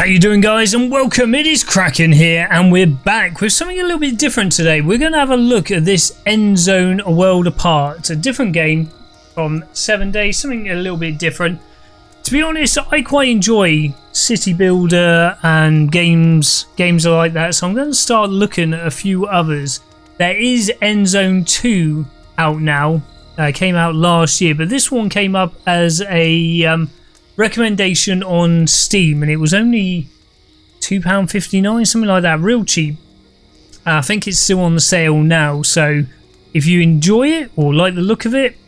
How you doing, guys, and welcome. It is Kraken here, and we're back with something a little bit different today. We're going to have a look at this Endzone, A World Apart. It's a different game from 7 Days, something a little bit different. To be honest, I quite enjoy city builder and games like that, so I'm going to start looking at a few others. There is Endzone 2 out now. Came out last year, but this one came up as a recommendation on Steam, and it was only £2.59, something like that, real cheap. I think it's still on the sale now, so if you enjoy it or like the look of it,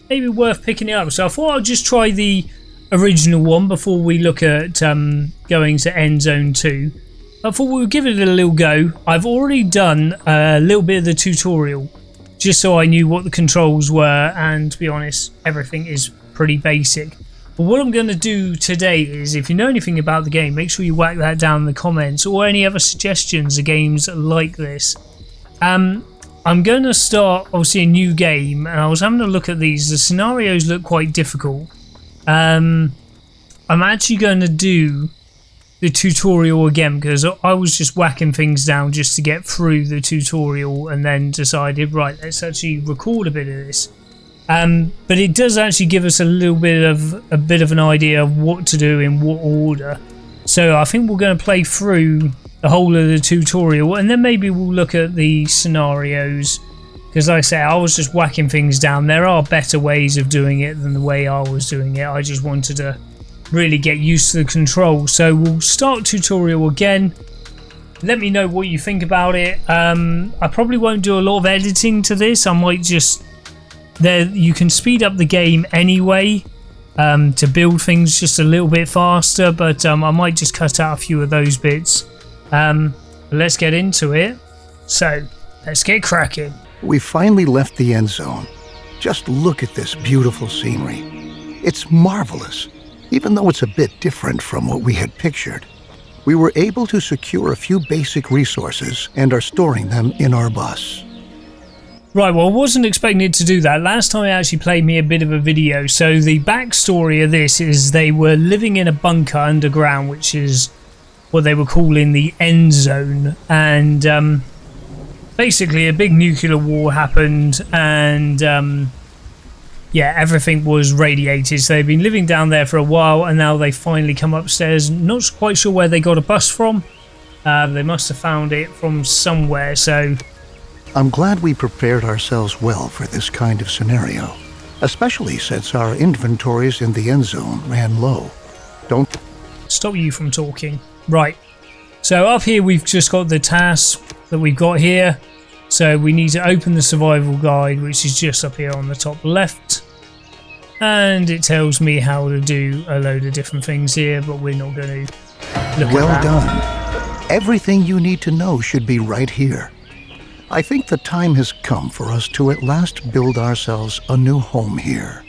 maybe worth picking it up. So I thought I'd just try the original one before we look at going to Endzone 2. I thought we would give it a little go. I've already done a little bit of the tutorial just so I knew what the controls were, and to be honest, everything is pretty basic. But what I'm going to do today is, if you know anything about the game, make sure you whack that down in the comments, or any other suggestions of games like this. I'm going to start, obviously, a new game, and I was having a look at these. The scenarios look quite difficult. I'm actually going to do the tutorial again, because I was just whacking things down just to get through the tutorial, and then decided, right, let's actually record a bit of this. But it does actually give us a bit of an idea of what to do in what order. So I think we're going to play through the whole of the tutorial, and then maybe we'll look at the scenarios, because like I say, I was just whacking things down. There are better ways of doing it than the way I was doing it. I just wanted to really get used to the controls. So we'll start tutorial again. Let me know what you think about it. I probably won't do a lot of editing to this. I might just... you can speed up the game anyway to build things just a little bit faster, but I might just cut out a few of those bits. Let's get into it. So let's get cracking. We finally left the end zone. Just look at this beautiful scenery. It's marvelous, even though it's a bit different from what we had pictured. We were able to secure a few basic resources and are storing them in our bus. Right, well, I wasn't expecting it to do that. Last time it actually played me a bit of a video. So the backstory of this is they were living in a bunker underground, which is what they were calling the Endzone. And basically a big nuclear war happened, and yeah, everything was radiated. So they've been living down there for a while, and now they finally come upstairs. Not quite sure where they got a bus from. They must have found it from somewhere, so... I'm glad we prepared ourselves well for this kind of scenario, especially since our inventories in the end zone ran low. Don't stop you from talking. Right, so up here we've just got the tasks that we've got here. So we need to open the survival guide, which is just up here on the top left, and it tells me how to do a load of different things here, but we're not going to look at that. Well done. Everything you need to know should be right here. I think the time has come for us to at last build ourselves a new home here.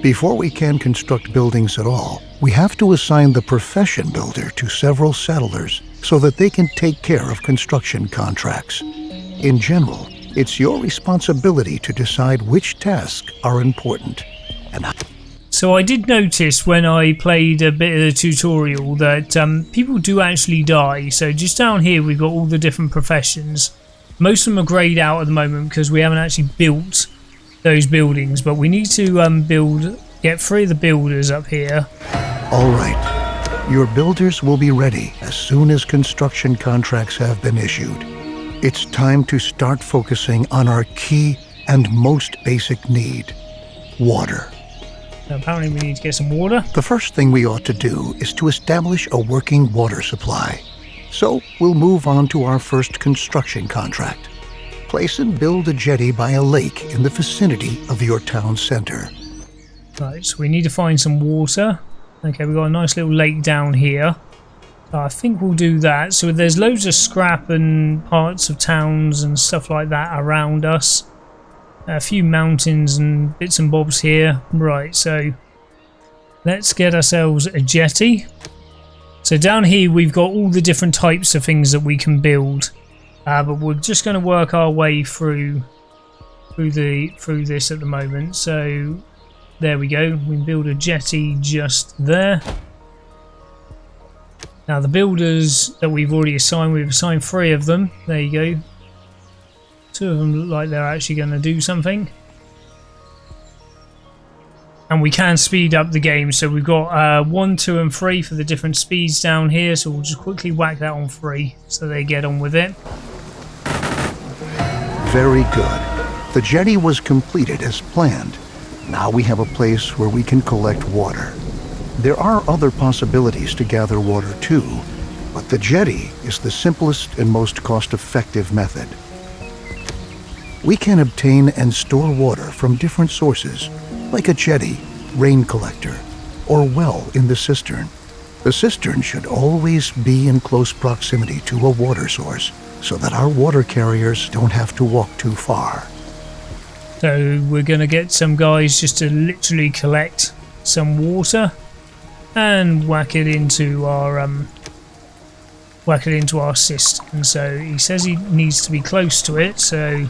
Before we can construct buildings at all, we have to assign the profession builder to several settlers so that they can take care of construction contracts. In general, it's your responsibility to decide which tasks are important. So I did notice when I played a bit of the tutorial that people do actually die. So just down here we've got all the different professions. Most of them are greyed out at the moment because we haven't actually built those buildings, but we need to get 3 of the builders up here. All right. Your builders will be ready as soon as construction contracts have been issued. It's time to start focusing on our key and most basic need, water. Now, apparently we need to get some water. The first thing we ought to do is to establish a working water supply. So we'll move on to our first construction contract. Place and build a jetty by a lake in the vicinity of your town center. Right, so we need to find some water. Okay, we've got a nice little lake down here. I think we'll do that. So there's loads of scrap and parts of towns and stuff like that around us. A few mountains and bits and bobs here. Right, so let's get ourselves a jetty. So down here we've got all the different types of things that we can build, but we're just going to work our way through this at the moment. So there we go. We can build a jetty just there. Now the builders that we've already assigned, we've assigned 3 of them. There you go. 2 of them look like they're actually going to do something. And we can speed up the game, so we've got 1, 2 and 3 for the different speeds down here, so we'll just quickly whack that on 3 so they get on with it. Very good. The jetty was completed as planned. Now we have a place where we can collect water. There are other possibilities to gather water too, but the jetty is the simplest and most cost-effective method. We can obtain and store water from different sources, like a jetty, rain collector, or well in the cistern. The cistern should always be in close proximity to a water source so that our water carriers don't have to walk too far. So we're going to get some guys just to literally collect some water and whack it into our cistern. So he says he needs to be close to it, so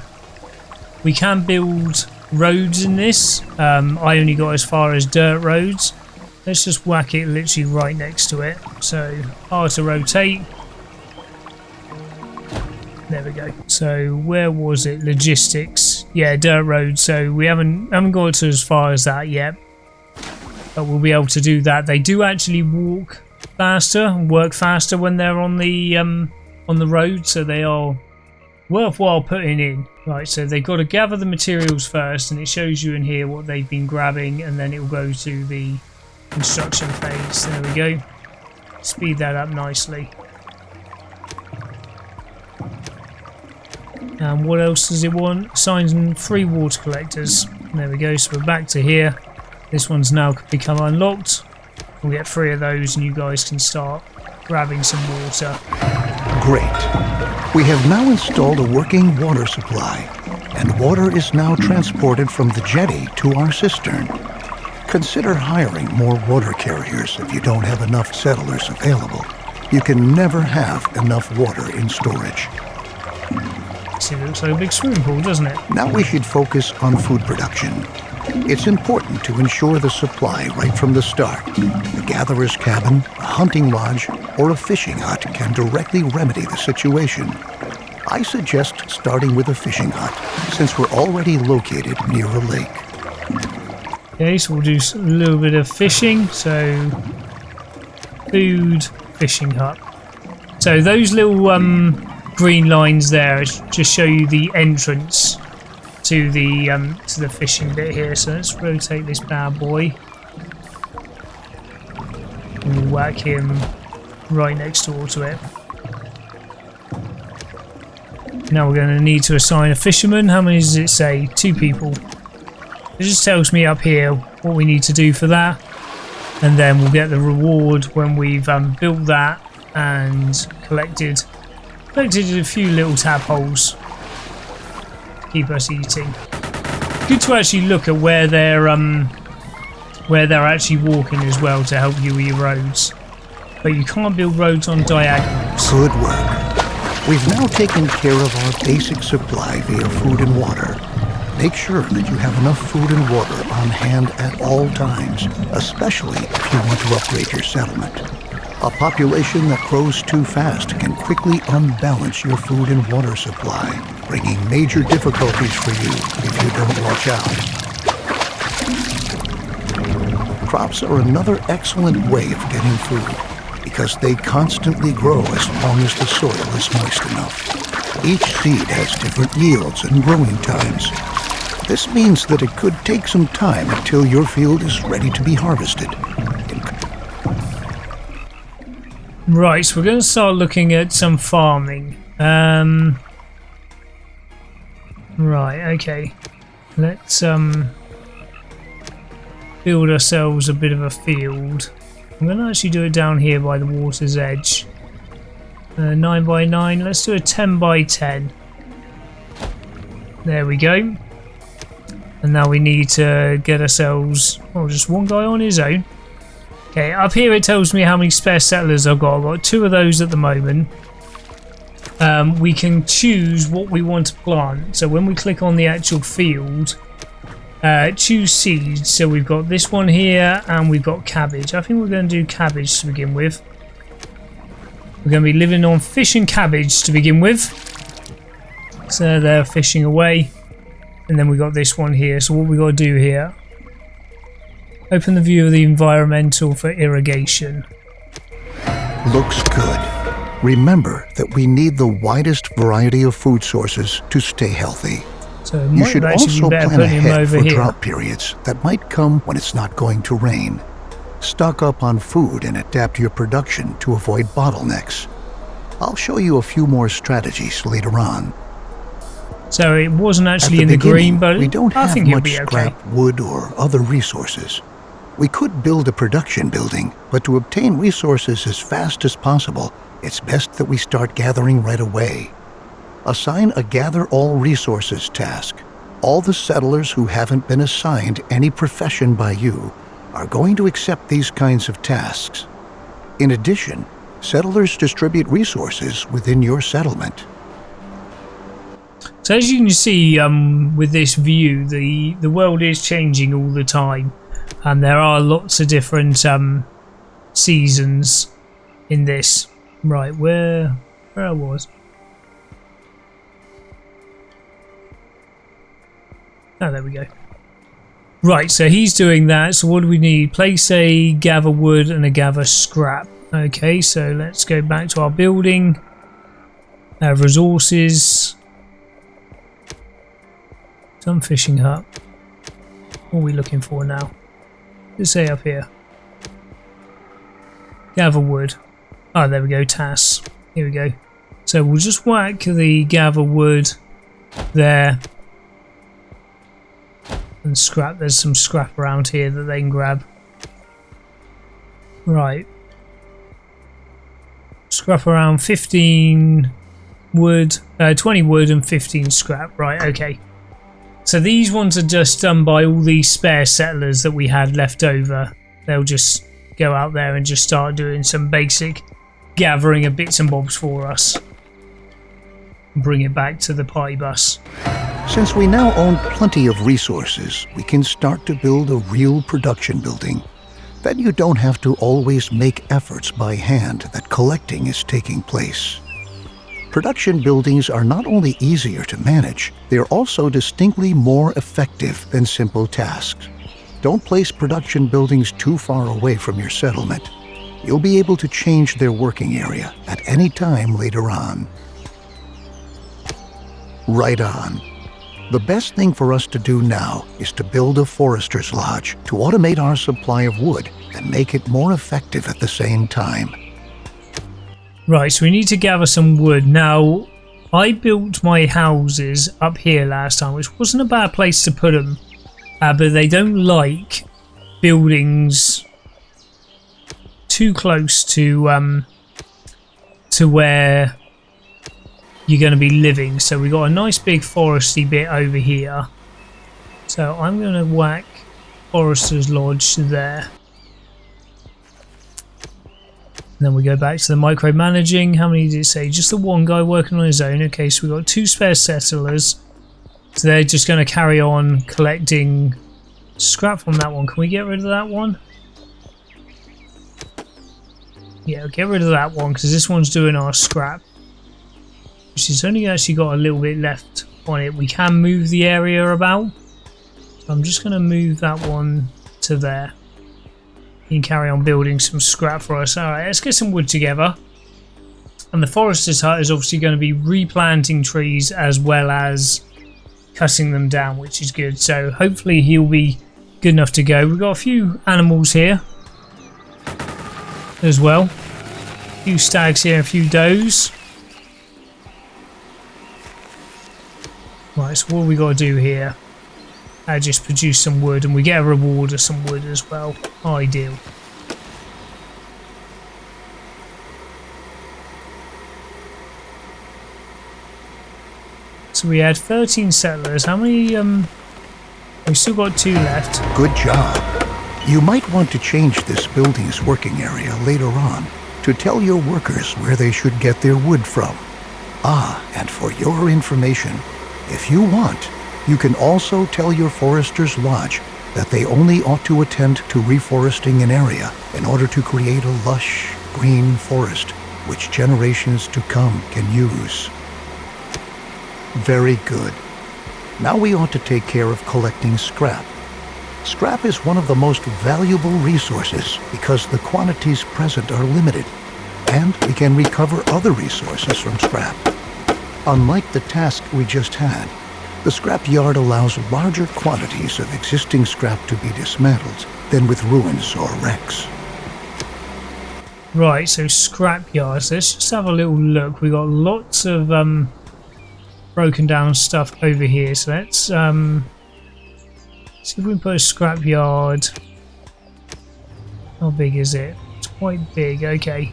we can build roads in this. I only got as far as dirt roads. Let's just whack it literally right next to it. So R to rotate. There we go. So where was it? Logistics. Yeah, dirt road. So we haven't got to as far as that yet, but we'll be able to do that. They do actually walk faster and work faster when they're on the road, so they are worthwhile putting in. Right, so they've got to gather the materials first, and it shows you in here what they've been grabbing, and then it will go to the construction phase. There we go. Speed that up nicely. And what else does it want? Assigns and 3 water collectors. There we go, so we're back to here. This one's now become unlocked. We'll get 3 of those and you guys can start grabbing some water. Great. We have now installed a working water supply, and water is now transported from the jetty to our cistern. Consider hiring more water carriers if you don't have enough settlers available. You can never have enough water in storage. See, it looks like a big swimming pool, doesn't it? Now we should focus on food production. It's important to ensure the supply right from the start. The gatherer's cabin, a hunting lodge, or a fishing hut can directly remedy the situation. I suggest starting with a fishing hut, since we're already located near a lake. Okay, so we'll do a little bit of fishing. So, food, fishing hut. So those little green lines there just show you the entrance to the fishing bit here. So let's rotate this bad boy. And we'll whack him right next door to it. Now we're going to need to assign a fisherman. How many does it say? 2 people. It just tells me up here what we need to do for that, and then we'll get the reward when we've built that and collected a few little tadpoles to keep us eating. Good to actually look at where they're actually walking as well to help you with your roads, but you can't build roads on diagonals. Good work. We've now taken care of our basic supply via food and water. Make sure that you have enough food and water on hand at all times, especially if you want to upgrade your settlement. A population that grows too fast can quickly unbalance your food and water supply, bringing major difficulties for you if you don't watch out. Crops are another excellent way of getting food, because they constantly grow as long as the soil is moist enough. Each seed has different yields and growing times. This means that it could take some time until your field is ready to be harvested. Right, so we're going to start looking at some farming. Right, okay. Let's build ourselves a bit of a field. I'm going to actually do it down here by the water's edge. 9 by 9. Let's do a 10 by 10. There we go. And now we need to get ourselves, just one guy on his own. Okay, up here it tells me how many spare settlers I've got. I've got 2 of those at the moment. We can choose what we want to plant. So when we click on the actual field, choose seeds. So we've got this one here and we've got cabbage. I think we're going to do cabbage to begin with. We're going to be living on fish and cabbage to begin with. So they're fishing away. And then we got this one here. So what we got to do here. Open the view of the environmental for irrigation. Looks good. Remember that we need the widest variety of food sources to stay healthy. So it You might should actually also be better plan putting him ahead over for here. drought periods that might come when it's not going to rain. Stock up on food and adapt your production to avoid bottlenecks. I'll show you a few more strategies later on. So it wasn't actually At in the the green, beginning, but we don't I have think it'll much be okay. scrap wood or other resources. We could build a production building, but to obtain resources as fast as possible, it's best that we start gathering right away. Assign a Gather All Resources task. All the settlers who haven't been assigned any profession by you are going to accept these kinds of tasks. In addition, settlers distribute resources within your settlement. So as you can see with this view, the world is changing all the time. And there are lots of different seasons in this. Right, where I was. Oh, there we go. Right, so he's doing that. So what do we need? Place a gather wood and a gather scrap. Okay, so let's go back to our building. Resources. Some fishing hut. What are we looking for now? Let's say up here. Gather wood. Oh, there we go. Task. Here we go. So we'll just whack the gather wood there. And scrap. There's some scrap around here that they can grab. Right. Scrap around 15 wood, 20 wood and 15 scrap. Right, okay. So these ones are just done by all these spare settlers that we had left over. They'll just go out there and just start doing some basic gathering of bits and bobs for us. Bring it back to the party bus. Since we now own plenty of resources, we can start to build a real production building. Then you don't have to always make efforts by hand that collecting is taking place. Production buildings are not only easier to manage, they are also distinctly more effective than simple tasks. Don't place production buildings too far away from your settlement. You'll be able to change their working area at any time later on. Right on. The best thing for us to do now is to build a forester's lodge to automate our supply of wood and make it more effective at the same time. Right, so we need to gather some wood. Now, I built my houses up here last time, which wasn't a bad place to put them. But they don't like buildings too close to where you're going to be living. So we got a nice big foresty bit over here. So I'm going to whack Forester's Lodge there. And then we go back to the micromanaging. How many did it say? Just the one guy working on his own. Okay, so we've got 2 spare settlers. So they're just going to carry on collecting scrap from that one. Can we get rid of that one? Yeah, get rid of that one because this one's doing our scrap. Which has only actually got a little bit left on it. We can move the area about. So I'm just going to move that one to there. You can carry on building some scrap for us. Alright, let's get some wood together. And the forester's hut is obviously going to be replanting trees as well as cutting them down, which is good. So hopefully he'll be good enough to go. We've got a few animals here as well. A few stags here, a few does. Right, so what have we got to do here? Just produce some wood, and we get a reward of some wood as well. Ideal. So we had 13 settlers. How many? We've still got 2 left. Good job. You might want to change this building's working area later on to tell your workers where they should get their wood from. Ah, and for your information, if you want, you can also tell your Forester's Lodge that they only ought to attend to reforesting an area in order to create a lush, green forest which generations to come can use. Very good. Now we ought to take care of collecting scrap. Scrap is one of the most valuable resources because the quantities present are limited, and we can recover other resources from scrap. Unlike the task we just had, the scrap yard allows larger quantities of existing scrap to be dismantled than with ruins or wrecks. Right, so scrap yards. Let's just have a little look. We got lots of broken down stuff over here. So let's see if we can put a scrap yard. How big is it? It's quite big. Okay.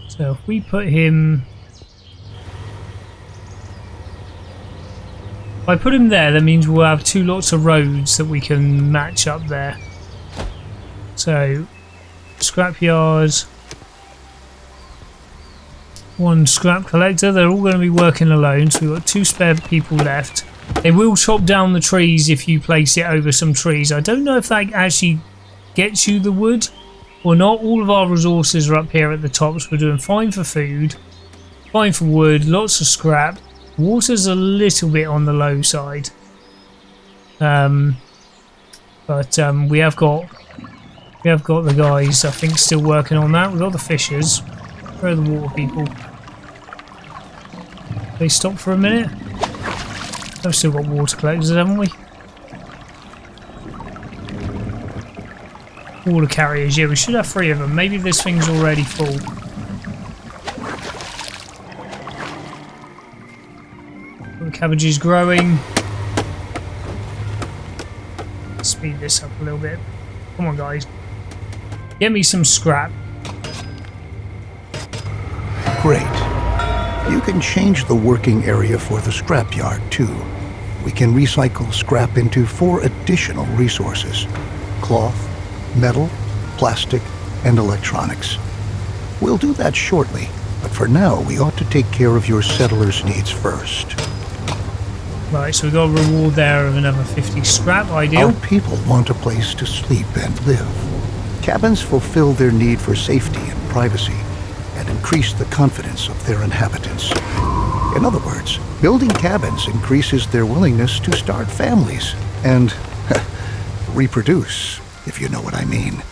So if we put him, if I put him there, that means we'll have two lots of roads that we can match up there. So, scrapyard, one scrap collector. They're all going to be working alone, so we've got two spare people left. They will chop down the trees if you place it over some trees. I don't know if that actually gets you the wood or not. All of our resources are up here at the top, so we're doing fine for food, fine for wood, lots of scrap. Water's a little bit on the low side, but we have got the guys, I think, still working on that. We've got the fishers. Where are the water people? They stop for a minute. We've still got water collectors, haven't we? Water carriers, yeah, we should have 3 of them. Maybe this thing's already full. The cabbage is growing. Speed this up a little bit. Come on, guys. Get me some scrap. Great. You can change the working area for the scrapyard too. We can recycle scrap into 4 additional resources: cloth, metal, plastic, and electronics. We'll do that shortly, but for now we ought to take care of your settlers' needs first. Right, so we've got a reward there of another 50 scrap, ideal. Our people want a place to sleep and live. Cabins fulfill their need for safety and privacy and increase the confidence of their inhabitants. In other words, building cabins increases their willingness to start families and reproduce, if you know what I mean.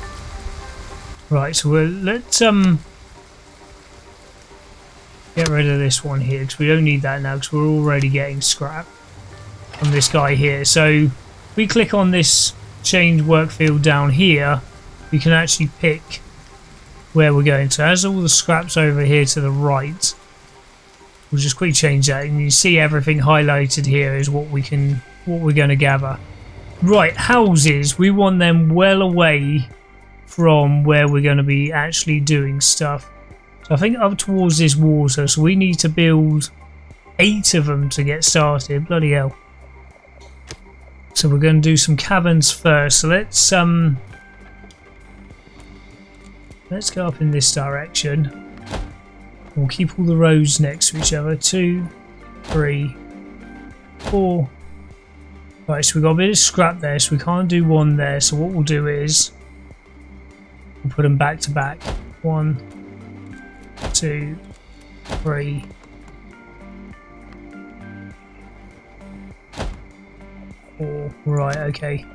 Right, so let's get rid of this one here because we don't need that now because we're already getting scrap from this guy here. So if we click on this change work field down here, we can actually pick where we're going. So as all the scraps over here to the right, we'll just quickly change that, and you see everything highlighted here is what we're going to gather. Right, houses, we want them well away from where we're going to be actually doing stuff. So I think up towards this water, so we need to build 8 of them to get started. Bloody hell. So we're going to do some cabins first. So let's go up in this direction. We'll keep all the roads next to each other. 2, 3, 4. Right, so we've got a bit of scrap there, so we can't do one there. So what we'll do is we'll put them back to back. 1, 2, 3. 4. Right, okay.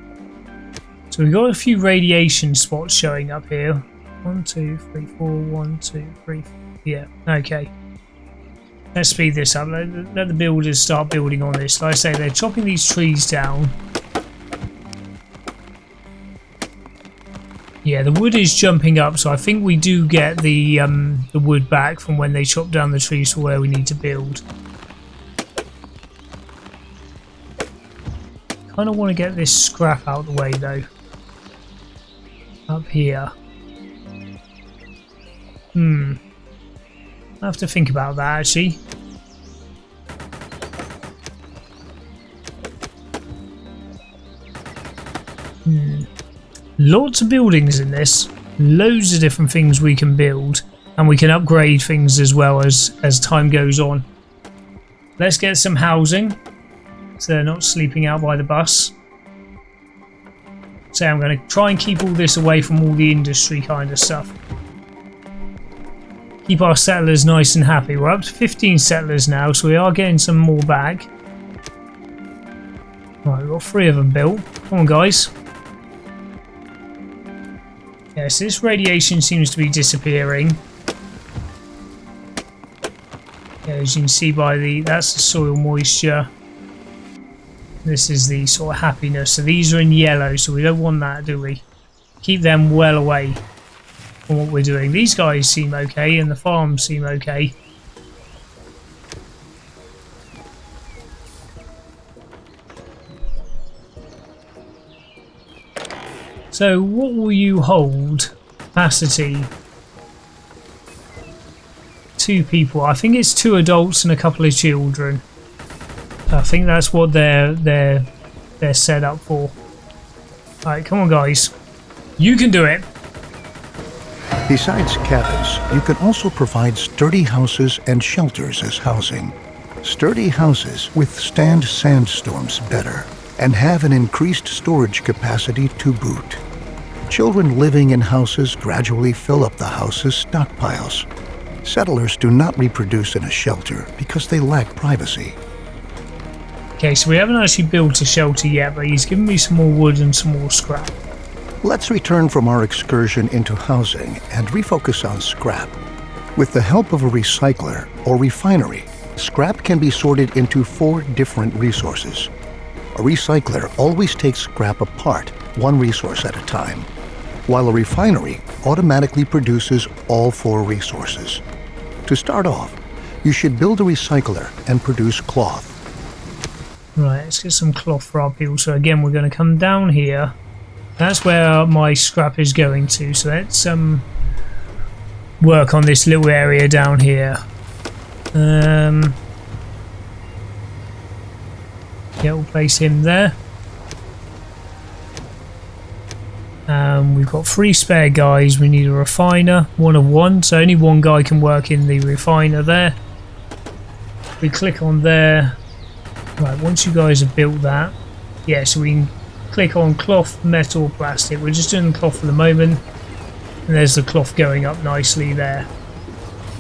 So we've got a few radiation spots showing up here. 1, 2, 3, 4. 1, 2, 3, 4. Yeah, okay. Let's speed this up. Let the builders start building on this. Like I say, they're chopping these trees down. Yeah, the wood is jumping up, so I think we do get the wood back from when they chop down the trees for where we need to build. Kind of want to get this scrap out of the way though. Up here. I have to think about that actually. Lots of buildings in this. Loads of different things we can build, and we can upgrade things as well as time goes on. Let's get some housing so they're not sleeping out by the bus. So I'm going to try and keep all this away from all the industry kind of stuff. keep our settlers nice and happy. We're up to 15 settlers now, so we are getting some more back. Right, we've got 3 of them built. Come on, guys. Yes, this radiation seems to be disappearing. Yeah, as you can see by that's the soil moisture. This is the sort of happiness. So these are in yellow, so we don't want that, do we? Keep them well away from what we're doing. These guys seem okay, and the farms seem okay. So what will you hold? Capacity. 2 people. I think it's 2 adults and a couple of children. I think that's what they're set up for. Alright, come on guys. You can do it. Besides cabins, you can also provide sturdy houses and shelters as housing. Sturdy houses withstand sandstorms better and have an increased storage capacity to boot. Children living in houses gradually fill up the house's stockpiles. Settlers do not reproduce in a shelter because they lack privacy. Okay, so we haven't actually built a shelter yet, but he's given me some more wood and some more scrap. Let's return from our excursion into housing and refocus on scrap. With the help of a recycler or refinery, scrap can be sorted into 4 different resources. A recycler always takes scrap apart, one resource at a time, while a refinery automatically produces all 4 resources. To start off, you should build a recycler and produce cloth. Right, let's get some cloth for our people. So again, we're going to come down here. That's where my scrap is going to. So let's work on this little area down here. Yeah, we'll place him there. We've got 3 spare guys. We need a refiner, 1 of 1, so only 1 guy can work in the refiner there. We click on there. Right, once you guys have built that, yeah, so we can click on cloth, metal, plastic. We're just doing the cloth for the moment, and there's the cloth going up nicely there.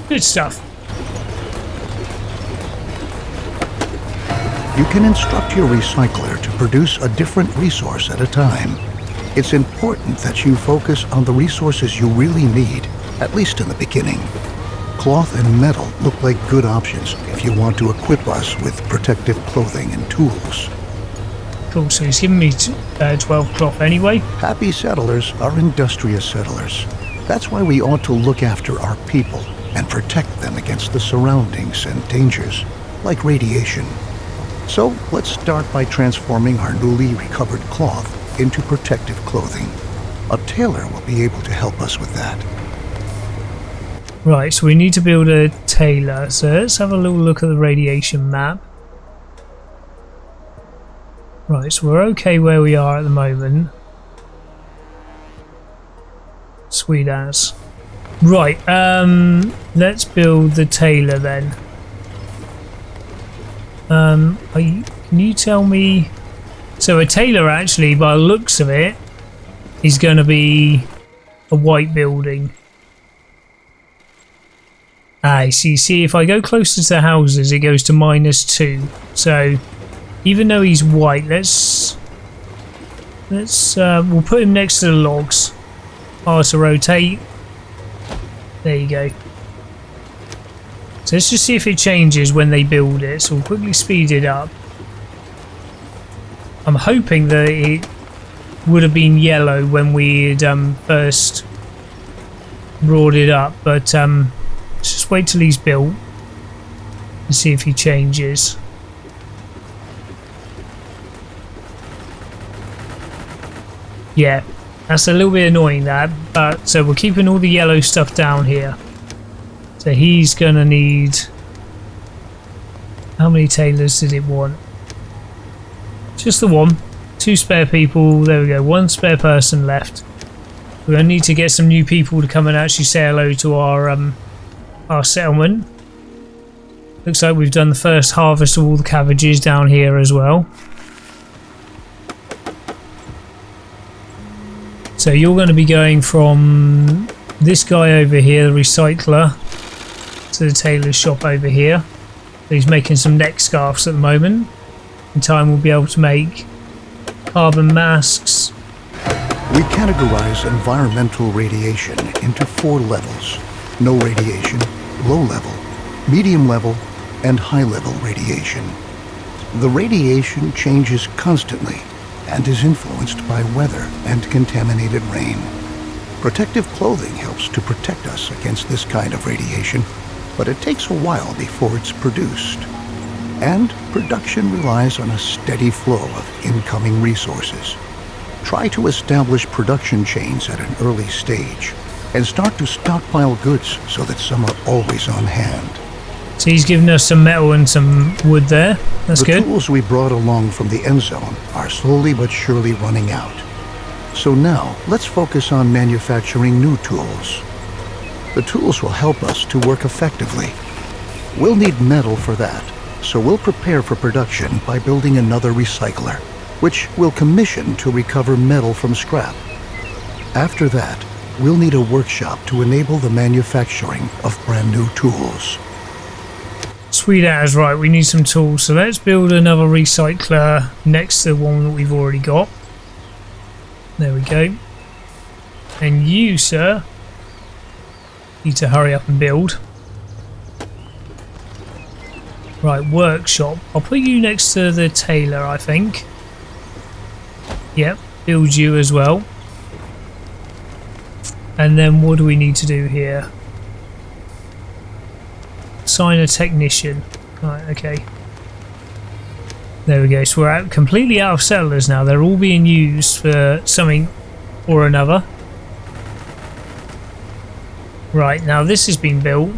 Good stuff. You can instruct your recycler to produce a different resource at a time. It's important that you focus on the resources you really need, at least in the beginning. Cloth and metal look like good options if you want to equip us with protective clothing and tools. Cool, so he's given me 12 cloth anyway. Happy settlers are industrious settlers. That's why we ought to look after our people and protect them against the surroundings and dangers, like radiation. So let's start by transforming our newly recovered cloth into protective clothing. A tailor will be able to help us with that. Right, so we need to build a tailor. So let's have a little look at the radiation map. Right, so we're okay where we are at the moment. Sweet as. Right, let's build the tailor then. Can you tell me? So a tailor, actually, by the looks of it, is going to be a white building. Ah, see, if I go closer to the houses, it goes to -2. So even though he's white, let's we'll put him next to the logs. R to rotate. There you go. So let's just see if it changes when they build it. So we'll quickly speed it up. I'm hoping that it would have been yellow when we had first brought it up, but let's just wait till he's built and see if he changes. Yeah, that's a little bit annoying, that, but so we're keeping all the yellow stuff down here. So he's gonna need, how many tailors did it want? Just the 1. 2 spare people. There we go, 1 spare person left. We're gonna need to get some new people to come and actually say hello to our settlement. Looks like we've done the first harvest of all the cabbages down here as well. So you're going to be going from this guy over here, the recycler, to the tailor's shop over here. He's making some neck scarves at the moment. In time we'll be able to make carbon masks. We categorize environmental radiation into 4 levels: no radiation, low level, medium level, and high level radiation. The radiation changes constantly and is influenced by weather and contaminated rain. Protective clothing helps to protect us against this kind of radiation, but it takes a while before it's produced. And production relies on a steady flow of incoming resources. Try to establish production chains at an early stage and start to stockpile goods so that some are always on hand. So he's given us some metal and some wood there. That's good. The tools we brought along from the Endzone are slowly but surely running out. So now, let's focus on manufacturing new tools. The tools will help us to work effectively. We'll need metal for that, so we'll prepare for production by building another recycler, which we'll commission to recover metal from scrap. After that, we'll need a workshop to enable the manufacturing of brand new tools. Sweet as, right, we need some tools. So let's build another recycler next to the one that we've already got. There we go. And you, sir, need to hurry up and build. Right, workshop. I'll put you next to the tailor, I think. Yep, build you as well. And then what do we need to do here? Assign a technician. Right, okay. There we go. So we're completely out of settlers now. They're all being used for something or another. Right, now this has been built.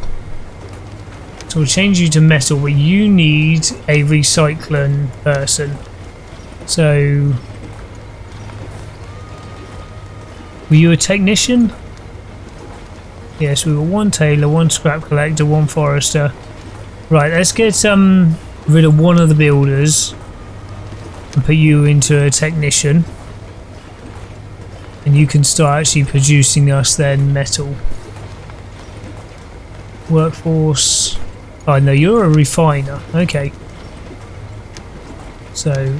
So we'll change you to metal, but you need a recycling person. So, were you a technician? Yes, we were 1 tailor, 1 scrap collector, 1 forester. Right, let's get rid of one of the builders and put you into a technician. And you can start actually producing us then metal. Workforce. Oh no, you're a refiner. Okay. So,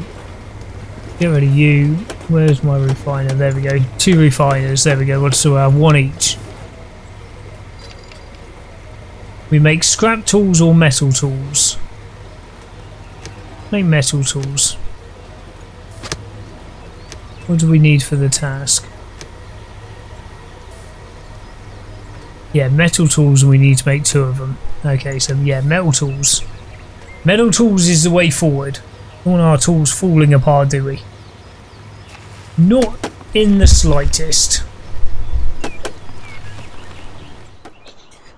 get rid of you. Where's my refiner? There we go. 2 refiners. There we go. So we'll have 1 each. We make scrap tools or metal tools. Make metal tools. What do we need for the task? Yeah, metal tools, and we need to make 2 of them. Okay, so yeah, metal tools. Metal tools is the way forward. Don't want our tools falling apart, do we? Not in the slightest.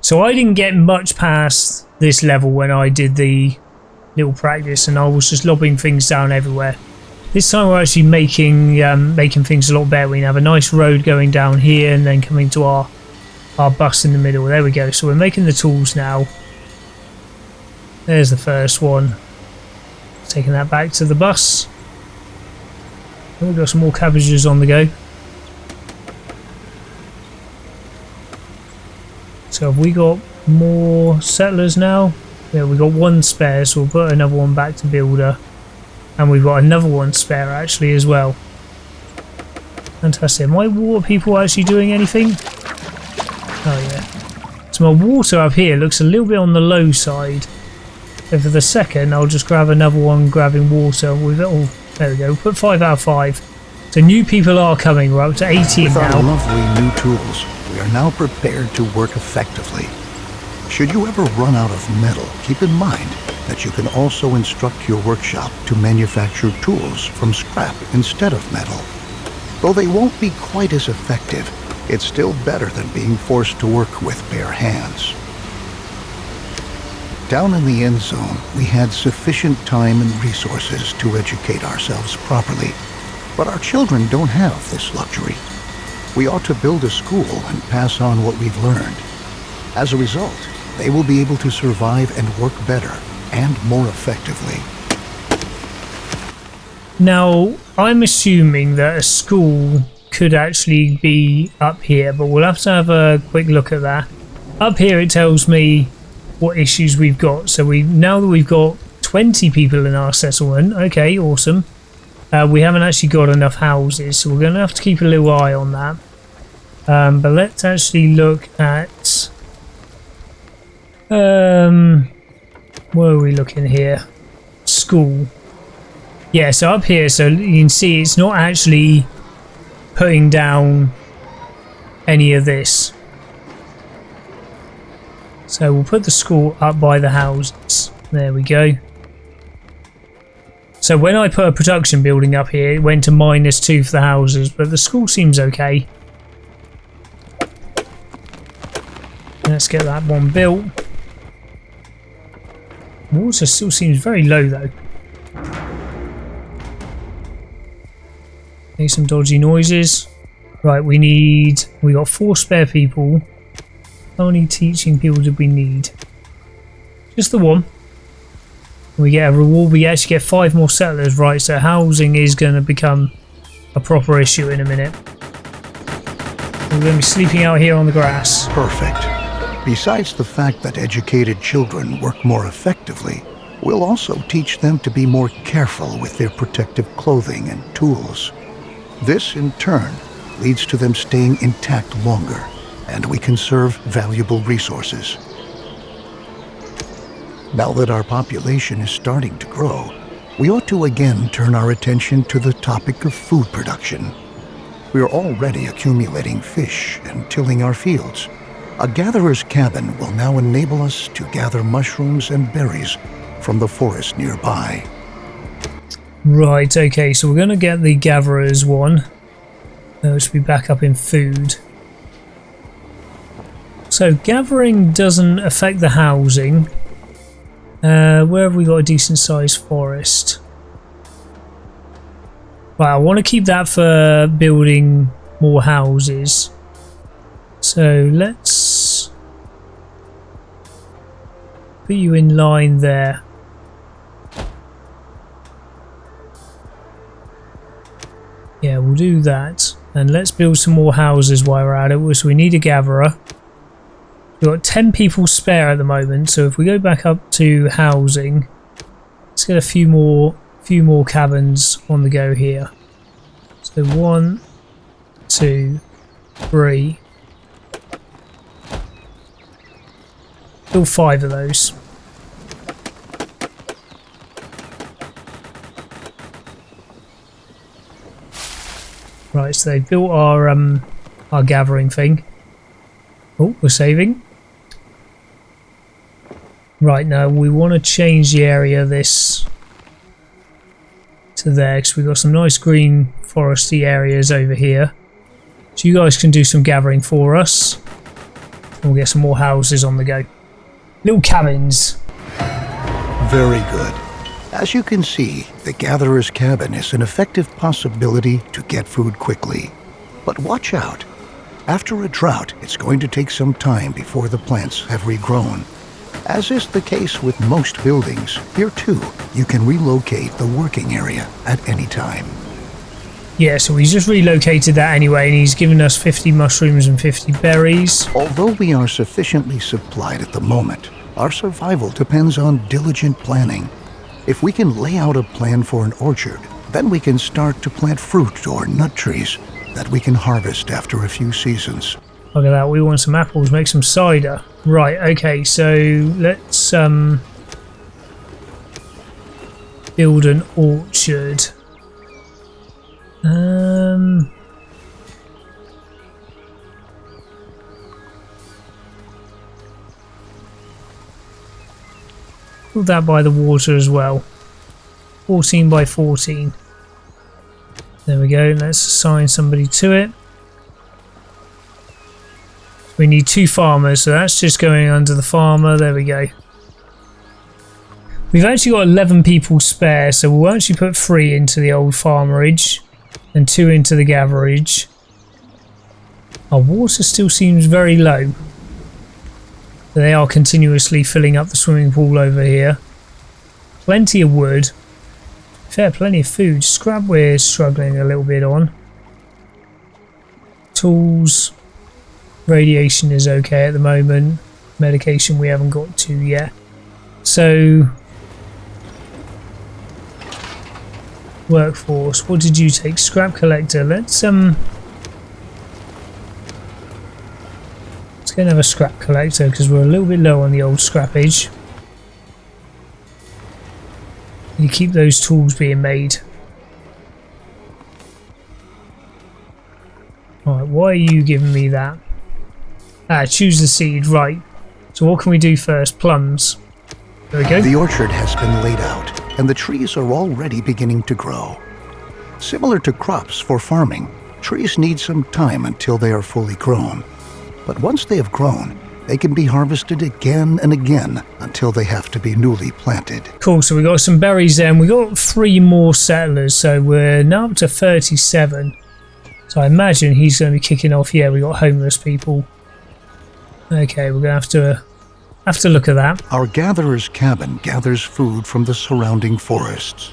So I didn't get much past this level when I did the little practice, and I was just lobbing things down everywhere. This time we're actually making things a lot better. We have a nice road going down here and then coming to our bus in the middle. There we go. So we're making the tools now. There's the first one. Taking that back to the bus. We've got some more cabbages on the go. So have we got more settlers now? Yeah, we've got 1 spare, so we'll put another one back to builder. And we've got another one spare actually as well. Fantastic. Are my water people actually doing anything? Oh yeah. So my water up here looks a little bit on the low side. So for the second, I'll just grab another one grabbing water. With it all. There we go. We'll put 5 out of 5. So new people are coming. We're up to 18 With now. our lovely new tools, we are now prepared to work effectively. Should you ever run out of metal, keep in mind that you can also instruct your workshop to manufacture tools from scrap instead of metal. Though they won't be quite as effective, it's still better than being forced to work with bare hands. Down in the Endzone, we had sufficient time and resources to educate ourselves properly, but our children don't have this luxury. We ought to build a school and pass on what we've learned. As a result, they will be able to survive and work better and more effectively. Now, I'm assuming that a school could actually be up here, but we'll have to have a quick look at that. Up here it tells me what issues we've got. So now that we've got 20 people in our settlement, okay, awesome. We haven't actually got enough houses, so we're going to have to keep a little eye on that. But let's actually look at where are we looking here? School. Yeah, so up here, so you can see it's not actually putting down any of this. So we'll put the school up by the houses. There we go. So when I put a production building up here, it went to -2 for the houses, but the school seems okay. Let's get that one built. Water still seems very low though. Make some dodgy noises. Right, we got 4 spare people. How many teaching people did we need? Just the one. We get a reward. We actually get 5 more settlers, right? So housing is going to become a proper issue in a minute. We're going to be sleeping out here on the grass. Perfect. Besides the fact that educated children work more effectively, we'll also teach them to be more careful with their protective clothing and tools. This, in turn, leads to them staying intact longer, and we conserve valuable resources. Now that our population is starting to grow, we ought to again turn our attention to the topic of food production. We are already accumulating fish and tilling our fields. A gatherer's cabin will now enable us to gather mushrooms and berries from the forest nearby. Right, okay, so we're going to get the gatherer's one. Should be back up in food. So gathering doesn't affect the housing. Where have we got a decent sized forest? Right, I want to keep that for building more houses. So let's put you in line there. Yeah, we'll do that. And let's build some more houses while we're at it. So we need a gatherer. We've got 10 people spare at the moment, so if we go back up to housing, let's get a few more cabins on the go here. So 1, 2, 3. Build 5 of those. Right, so they built our gathering thing. Oh, we're saving. Right, now we want to change the area this to there, because we've got some nice green foresty areas over here. So you guys can do some gathering for us. And we'll get some more houses on the go. Little cabins. Very good. As you can see, the gatherer's cabin is an effective possibility to get food quickly. But watch out. After a drought, it's going to take some time before the plants have regrown. As is the case with most buildings, here too, you can relocate the working area at any time. Yeah, so he's just relocated that anyway, and he's given us 50 mushrooms and 50 berries. Although we are sufficiently supplied at the moment, our survival depends on diligent planning. If we can lay out a plan for an orchard, then we can start to plant fruit or nut trees that we can harvest after a few seasons. Look at that, we want some apples, make some cider. Right, okay, so let's build an orchard. Put that by the water as well. 14 by 14. There we go, let's assign somebody to it. We need 2 farmers, so that's just going under the farmer. There we go. We've actually got 11 people spare, so we'll actually put 3 into the old farmerage and 2 into the gatherage. Our water still seems very low. They are continuously filling up the swimming pool over here. Plenty of wood. Fair, plenty of food. Scrap we're struggling a little bit on. Tools. Radiation is okay at the moment. medication we haven't got to yet. So workforce, what did you take? Scrap collector. Let's go and have a scrap collector because we're a little bit low on the old scrappage. You keep those tools being made. Alright, why are you giving me that? Choose the seed, right. So what can we do first? Plums. There we go. The orchard has been laid out, and the trees are already beginning to grow. Similar to crops for farming, trees need some time until they are fully grown. But once they have grown, they can be harvested again and again until they have to be newly planted. Cool, so we got some berries there, and we got 3 more settlers, so we're now up to 37. So I imagine he's going to be kicking off. Yeah, we got homeless people. Okay, we're going to have to look at that. Our gatherer's cabin gathers food from the surrounding forests.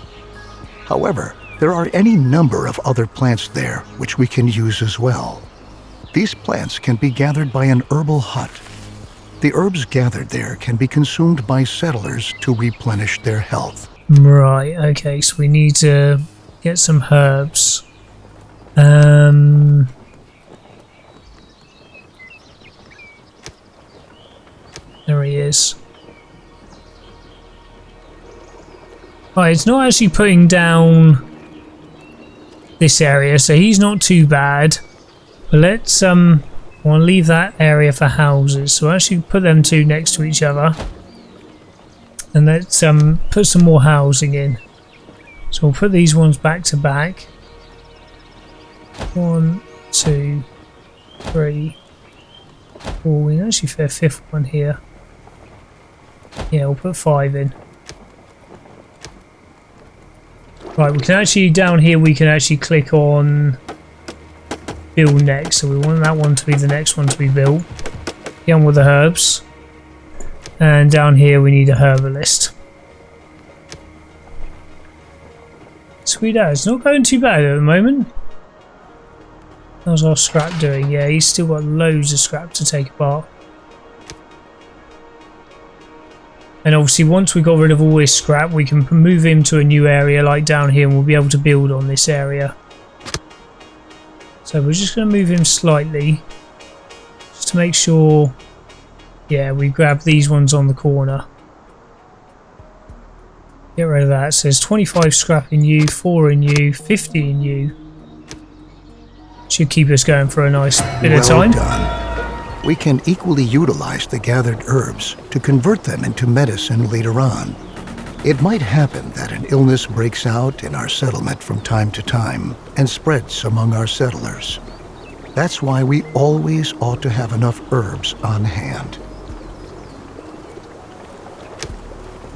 However, there are any number of other plants there which we can use as well. These plants can be gathered by an herbal hut. The herbs gathered there can be consumed by settlers to replenish their health. Right, okay, so we need to get some herbs. There he is. Right, it's not actually putting down this area, so he's not too bad. But let's I want to leave that area for houses, so actually put them two next to each other, and let's put some more housing in. So we'll put these ones back to back. 1, 2, 3, 4. We can actually fit a 5th one here. Yeah, we'll put 5 in. Right, we can actually, down here we can actually click on build next, so we want that one to be the next one to be built. Get on with the herbs. And down here we need a herbalist. Sweet as, not going too bad at the moment. How's our scrap doing? Yeah, he's still got loads of scrap to take apart. And obviously once we got rid of all this scrap, we can move him to a new area like down here, and we'll be able to build on this area. So we're just going to move him slightly, just to make sure, yeah, we grab these ones on the corner. Get rid of that. It says 25 scrap in you, 4 in you, 50 in you. Should keep us going for a nice bit of time. Well done. We can equally utilize the gathered herbs to convert them into medicine later on. It might happen that an illness breaks out in our settlement from time to time and spreads among our settlers. That's why we always ought to have enough herbs on hand.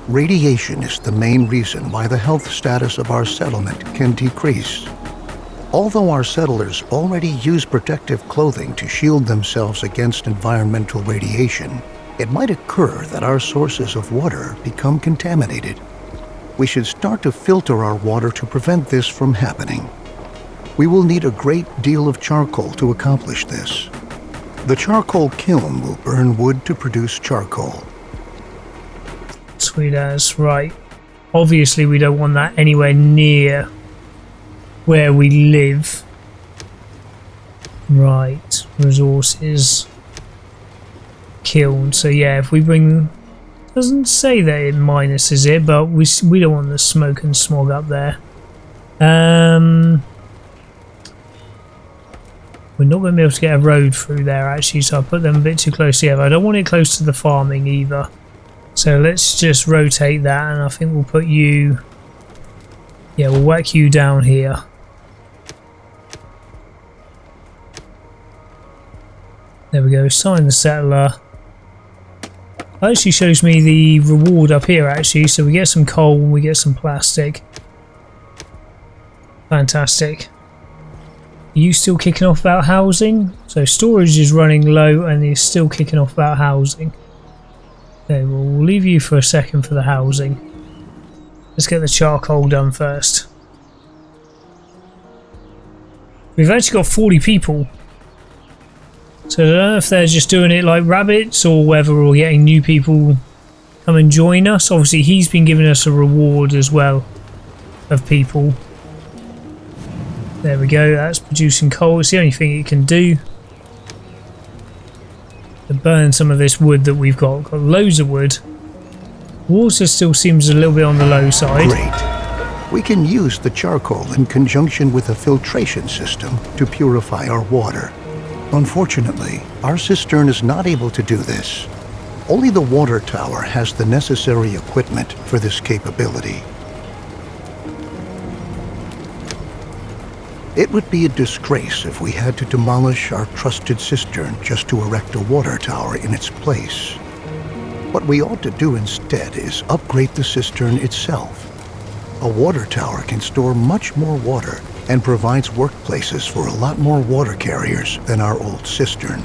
Radiation is the main reason why the health status of our settlement can decrease. Although our settlers already use protective clothing to shield themselves against environmental radiation, it might occur that our sources of water become contaminated. We should start to filter our water to prevent this from happening. We will need a great deal of charcoal to accomplish this. The charcoal kiln will burn wood to produce charcoal. Sweet as, right. Obviously we don't want that anywhere near where we live. Right, resources, kiln. So yeah, if we bring, doesn't say that it minuses it, but we don't want the smoke and smog up there. We're not going to be able to get a road through there actually, so I'll put them a bit too close together. I don't want it close to the farming either. So let's just rotate that, and I think we'll put you, yeah, we'll whack you down here. There we go, sign the settler. It actually shows me the reward up here actually, so we get some coal, we get some plastic. Fantastic. Are you still kicking off about housing? So storage is running low and he's still kicking off about housing. Okay, well, we'll leave you for a second for the housing. Let's get the charcoal done first. We've actually got 40 people. So I don't know if they're just doing it like rabbits or whether we're getting new people come and join us. Obviously he's been giving us a reward as well of people. There we go, that's producing coal. It's the only thing it can do. To burn some of this wood that we've got loads of wood. Water still seems a little bit on the low side. Great. We can use the charcoal in conjunction with a filtration system to purify our water. Unfortunately, our cistern is not able to do this. Only the water tower has the necessary equipment for this capability. It would be a disgrace if we had to demolish our trusted cistern just to erect a water tower in its place. What we ought to do instead is upgrade the cistern itself. A water tower can store much more water and provides workplaces for a lot more water carriers than our old cistern.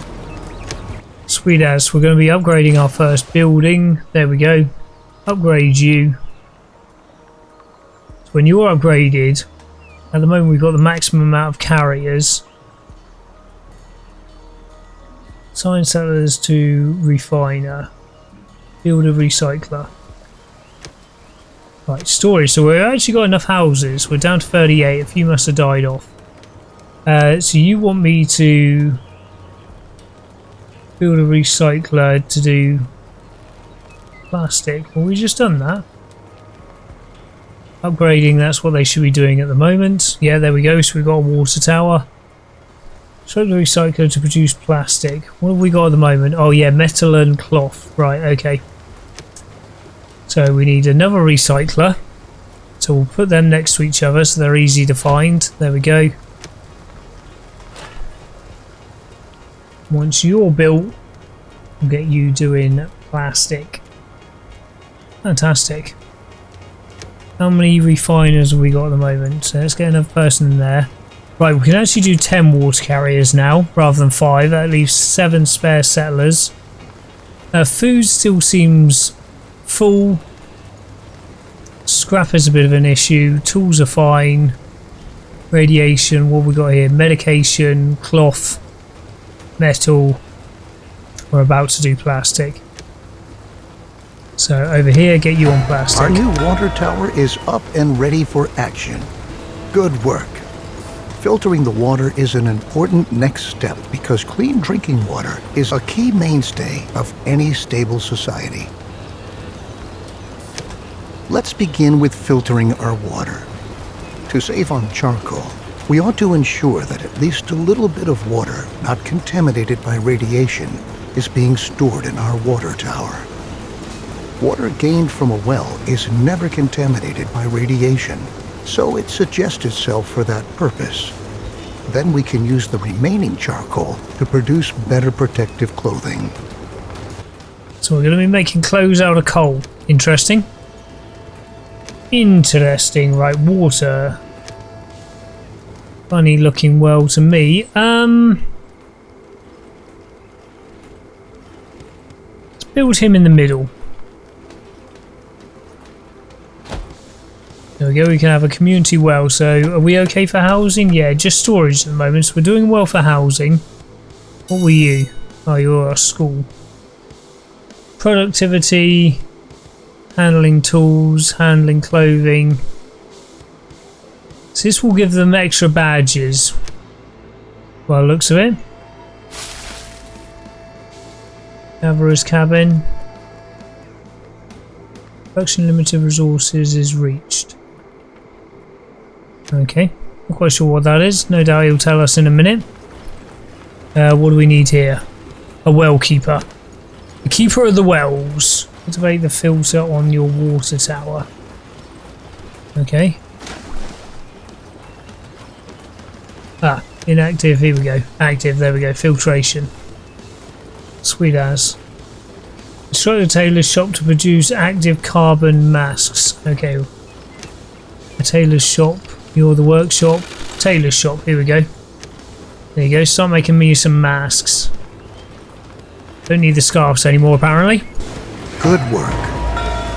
Sweet as. We're going to be upgrading our first building. There we go. Upgrade you. So when you're upgraded, at the moment we've got the maximum amount of carriers. Assign settlers to refiner. Build a recycler. Right, storage. So we've actually got enough houses. We're down to 38. A few must have died off. So you want me to build a recycler to do plastic. Well, we just done that. Upgrading, that's what they should be doing at the moment. Yeah, there we go. So we've got a water tower. So the recycler to produce plastic. What have we got at the moment? Oh yeah, metal and cloth. Right, okay. So we need another recycler. So we'll put them next to each other so they're easy to find. There we go. Once you're built, we'll get you doing plastic. Fantastic. How many refiners have we got at the moment? So let's get another person in there. Right, we can actually do 10 water carriers now rather than 5. That leaves 7 spare settlers. Food still seems full. Scrap is a bit of an issue. Tools are fine. Radiation, what have we got here? Medication, cloth, metal. We're about to do plastic. So over here, get you on plastic. Our new water tower is up and ready for action. Good work. Filtering the water is an important next step because clean drinking water is a key mainstay of any stable society. Let's begin with filtering our water. To save on charcoal, we ought to ensure that at least a little bit of water not contaminated by radiation is being stored in our water tower. Water gained from a well is never contaminated by radiation, so it suggests itself for that purpose. Then we can use the remaining charcoal to produce better protective clothing. So we're going to be making clothes out of coal. Interesting. Interesting. Right, water. Funny looking well to me. Let's build him in the middle. There we go, we can have a community well. So are we okay for housing? Yeah, just storage at the moment. So we're doing well for housing. What were you? Oh, you're a school. Productivity, handling tools, handling clothing. So this will give them extra badges. By the looks of it. Cavalry's cabin. Production limited resources is reached. Okay, not quite sure what that is. No doubt he'll tell us in a minute. What do we need here? A well keeper. The keeper of the wells. Activate the filter on your water tower. Okay. Ah, inactive. Here we go. Active. There we go. Filtration. Sweet as. Instruct the tailor's shop to produce active carbon masks. Okay. A tailor's shop. You're the workshop. Tailor's shop. Here we go. There you go. Start making me some masks. Don't need the scarves anymore, apparently. Good work.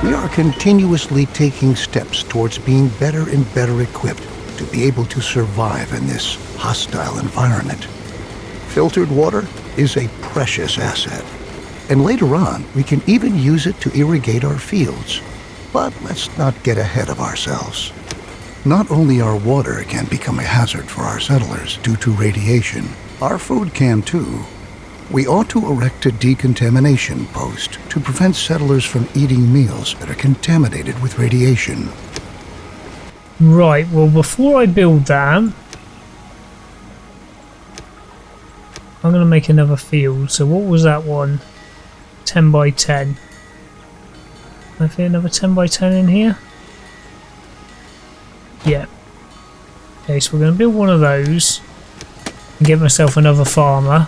We are continuously taking steps towards being better and better equipped to be able to survive in this hostile environment. Filtered water is a precious asset. And later on, we can even use it to irrigate our fields. But let's not get ahead of ourselves. Not only our water can become a hazard for our settlers due to radiation, our food can too. We ought to erect a decontamination post to prevent settlers from eating meals that are contaminated with radiation. Right, well, before I build that, I'm going to make another field. So what was that one? 10 by 10. Can I fit another 10 by 10 in here? Yeah. Okay, so we're going to build one of those and get myself another farmer.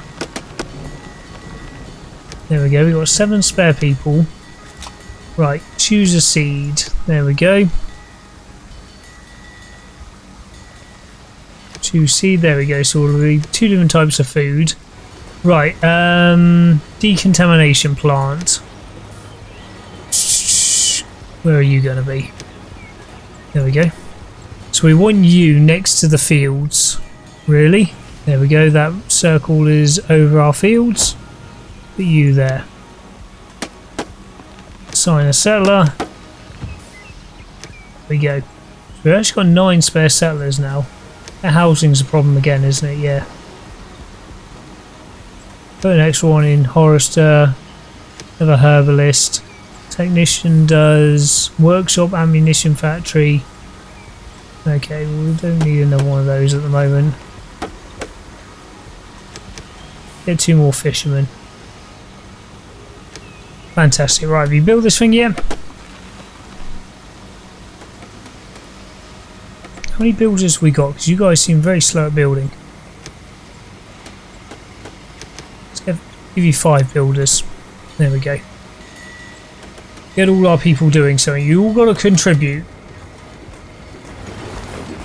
There we go, we've got 7 spare people. Right, choose a seed. There we go. Choose seed, there we go. So it'll be 2 different types of food. Right, decontamination plant. Where are you going to be? There we go. So we want you next to the fields. Really? There we go, that circle is over our fields. Put you there. Assign a settler. There we go. So we've actually got 9 spare settlers now. That housing's a problem again, isn't it? Yeah. Put an extra one in. Forester. Another herbalist. Technician does workshop, ammunition factory. Okay, well, we don't need another one of those at the moment. Get 2 more fishermen. Fantastic. Right, have you built this thing yet? How many builders have we got? Because you guys seem very slow at building. Let's give you 5 builders. There we go. Get all our people doing something. You all got to contribute.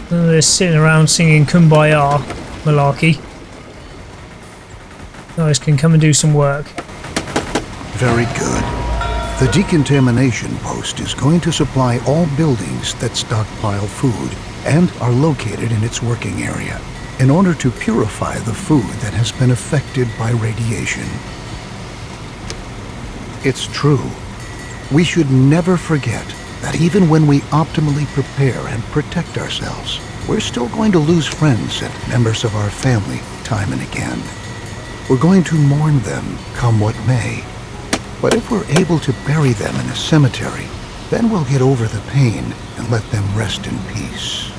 They're sitting around singing Kumbaya malarkey. You guys can come and do some work. Very good. The decontamination post is going to supply all buildings that stockpile food and are located in its working area in order to purify the food that has been affected by radiation. It's true. We should never forget that even when we optimally prepare and protect ourselves, we're still going to lose friends and members of our family time and again. We're going to mourn them, come what may. But if we're able to bury them in a cemetery, then we'll get over the pain and let them rest in peace.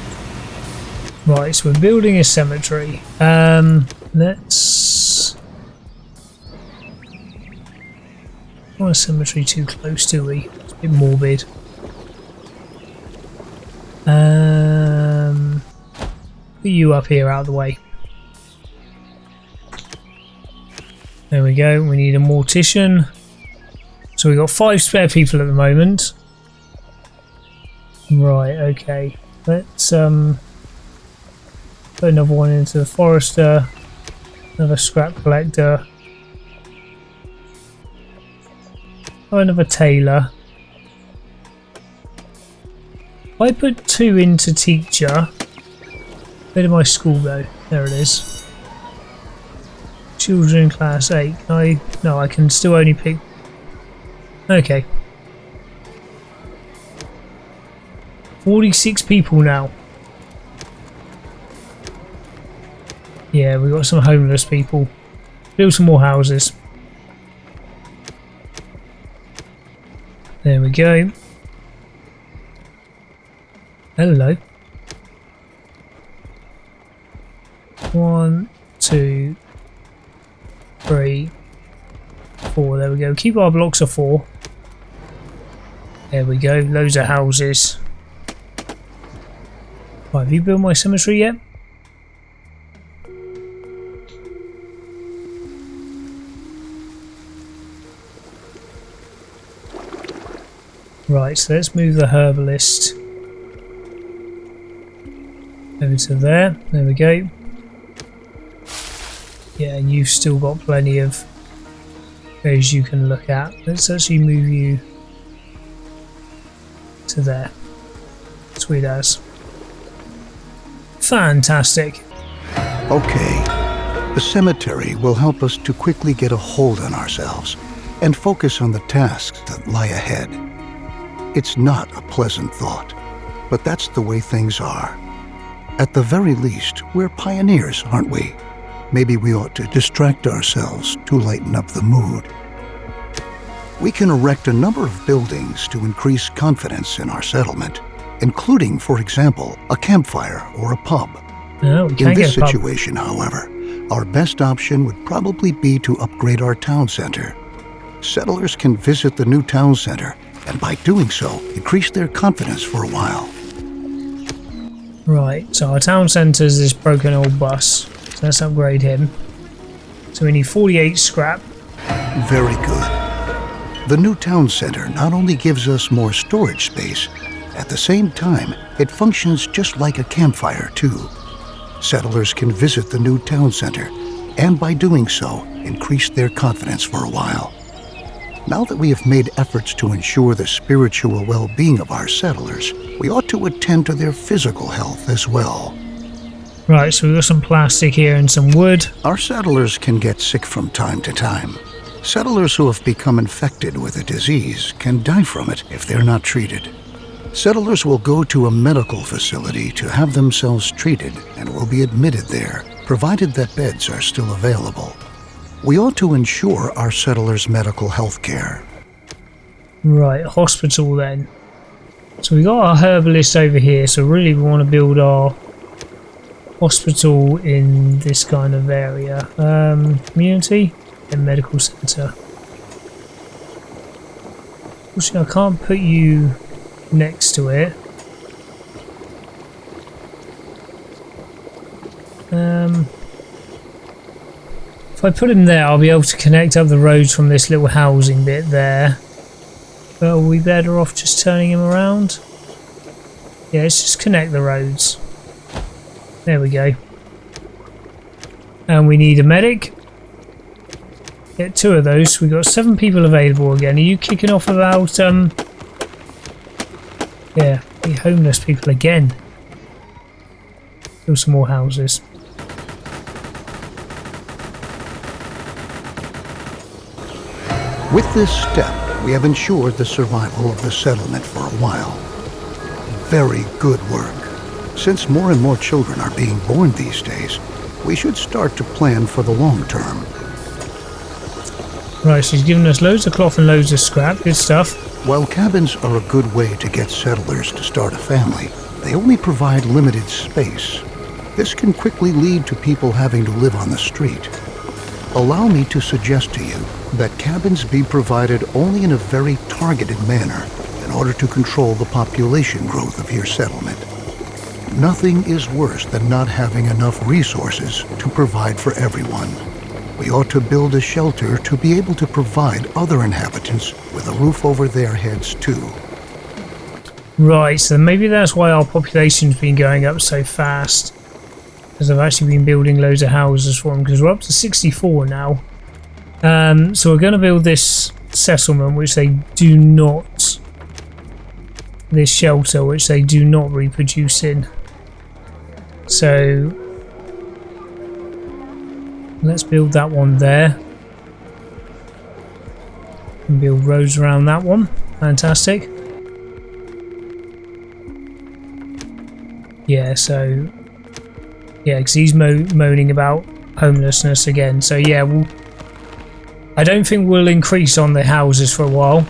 Right, so we're building a cemetery. Let's... Not want a cemetery too close, do we? It's a bit morbid. Put you up here out of the way. There we go. We need a mortician. So we've got 5 spare people at the moment. Right, okay. Let's put another one into the forester. Another scrap collector. Oh, another tailor. I put 2 into teacher. Where did my school go? There it is. Children class 8. No, I can still only pick... Okay. 46 people now. Yeah, we've got some homeless people. Build some more houses. There we go. Hello. 1, 2, 3, 4. There we go. Keep our blocks of 4. There we go. Loads of houses. Right, have you built my cemetery yet? Right, so let's move the herbalist over to there. There we go. Yeah, and you've still got plenty of areas you can look at. Let's actually move you to there. Sweet as. Fantastic. Okay, The cemetery will help us to quickly get a hold on ourselves and focus on the tasks that lie ahead. It's not a pleasant thought, but that's the way things are. At the very least, we're pioneers, aren't we? Maybe we ought to distract ourselves to lighten up the mood. We can erect a number of buildings to increase confidence in our settlement, including, for example, a campfire or a pub. Oh, In this situation, however, our best option would probably be to upgrade our town center. Settlers can visit the new town center, and by doing so, increase their confidence for a while. Right, so our town centre is this broken old bus. So let's upgrade him. So we need 48 scrap. Very good. The new town center not only gives us more storage space, at the same time, it functions just like a campfire too. Settlers can visit the new town center, and by doing so, increase their confidence for a while. Now that we have made efforts to ensure the spiritual well-being of our settlers, we ought to attend to their physical health as well. Right, so we've got some plastic here and some wood. Our settlers can get sick from time to time. Settlers who have become infected with a disease can die from it if they're not treated. Settlers will go to a medical facility to have themselves treated and will be admitted there, provided that beds are still available. We ought to ensure our settlers' medical health care. Right, hospital then. So we got our herbalist over here, so really we want to build our hospital in this kind of area. Community and medical centre. Unfortunately, I can't put you next to it. If I put him there, I'll be able to connect up the roads from this little housing bit there. But are we better off just turning him around? Yeah, let's just connect the roads. There we go. And we need a medic. Get 2 of those. We've got 7 people available again. Are you kicking off about, yeah, the homeless people again? Build some more houses. With this step, we have ensured the survival of the settlement for a while. Very good work. Since more and more children are being born these days, we should start to plan for the long term. Right, she's given us loads of cloth and loads of scrap. Good stuff. While cabins are a good way to get settlers to start a family, they only provide limited space. This can quickly lead to people having to live on the street. Allow me to suggest to you that cabins be provided only in a very targeted manner in order to control the population growth of your settlement. Nothing is worse than not having enough resources to provide for everyone. We ought to build a shelter to be able to provide other inhabitants with a roof over their heads too. Right, so maybe that's why our population's been going up so fast. Because I've actually been building loads of houses for them, because we're up to 64 now. So we're going to build this settlement, which they do not... This shelter, which they do not reproduce in. So... Let's build that one there. And build roads around that one. Fantastic. Yeah, so... Yeah, because he's moaning about homelessness again. So yeah, I don't think we'll increase on the houses for a while.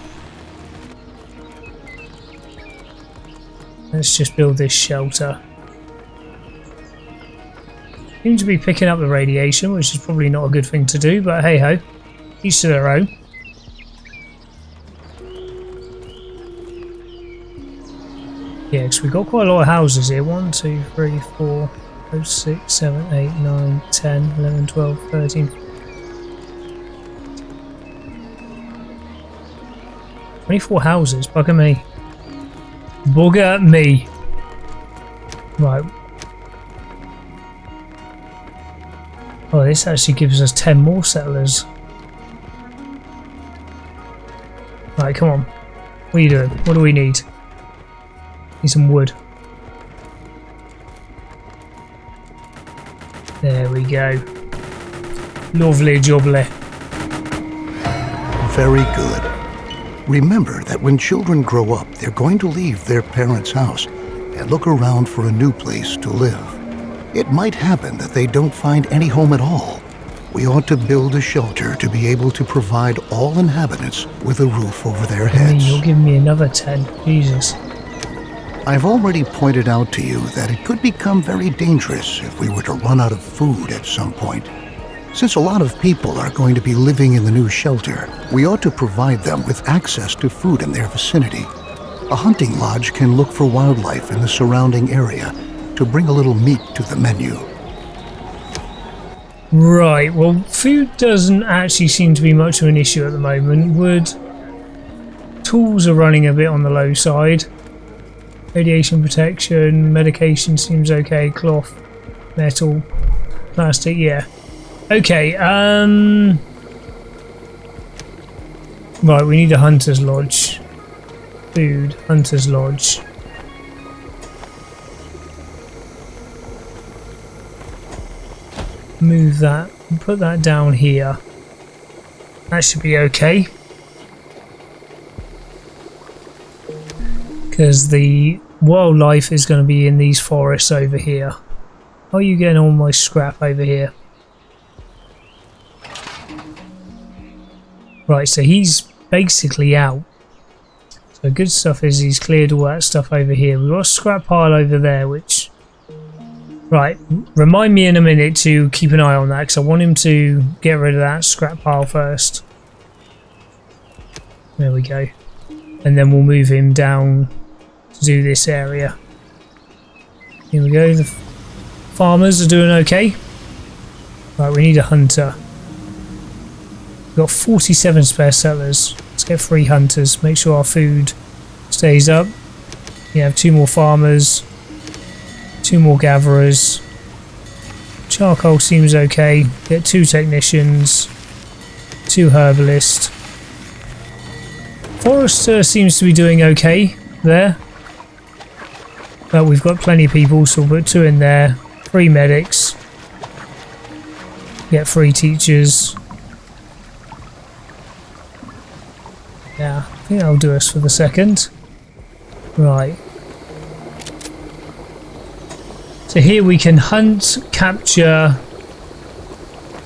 Let's just build this shelter. Seems to be picking up the radiation, which is probably not a good thing to do, but hey ho, each to their own. Yeah, because we've got quite a lot of houses here. 1, 2, 3, 4, 5, 6, 7, 8, 9, 10, 11, 12, 13. 24 houses, bugger me. Bugger me. Right. Oh, this actually gives us 10 more settlers. Right, come on. What are you doing? What do we need? Need some wood. There we go. Lovely jubbly. Very good. Remember that when children grow up, they're going to leave their parents' house and look around for a new place to live. It might happen that they don't find any home at all. We ought to build a shelter to be able to provide all inhabitants with a roof over their heads. You'll give me another 10. Jesus. I've already pointed out to you that it could become very dangerous if we were to run out of food at some point. Since a lot of people are going to be living in the new shelter, we ought to provide them with access to food in their vicinity. A hunting lodge can look for wildlife in the surrounding area to bring a little meat to the menu. Right, well, food doesn't actually seem to be much of an issue at the moment. Wood. Tools are running a bit on the low side. Radiation protection, medication seems okay. Cloth, metal, plastic, yeah. Okay, right, we need a hunter's lodge. Food, hunter's lodge. Move that and put that down here. That should be okay. Because the wildlife is going to be in these forests over here. How are you getting all my scrap over here? Right, so he's basically out. So good stuff is he's cleared all that stuff over here. We've got a scrap pile over there, which... Right, remind me in a minute to keep an eye on that, because I want him to get rid of that scrap pile first. There we go. And then we'll move him down to do this area. Here we go, the farmers are doing okay. Right, we need a hunter. We've got 47 spare settlers. Let's get 3 hunters, make sure our food stays up. You have 2 more farmers, 2 more gatherers. Charcoal seems okay. Get 2 technicians, 2 herbalists. Forester seems to be doing okay there. But we've got plenty of people, so we'll put 2 in there. 3 medics. Get 3 teachers. Yeah, I think that'll do us for the second. Right. So here we can hunt, capture,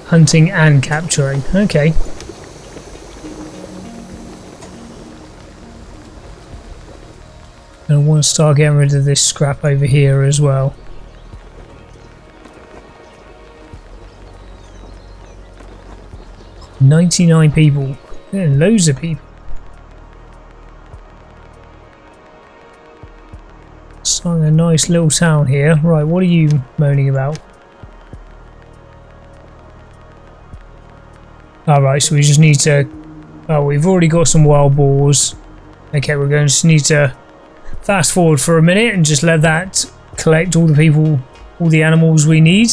hunting and capturing. Okay. And I want to start getting rid of this scrap over here as well. "99 people. Yeah, loads of people. Starting a nice little town here. Right, what are you moaning about? Alright, so we just need to... Oh, we've already got some wild boars. Okay, we're going to just need to fast forward for a minute and just let that collect all the people, all the animals we need.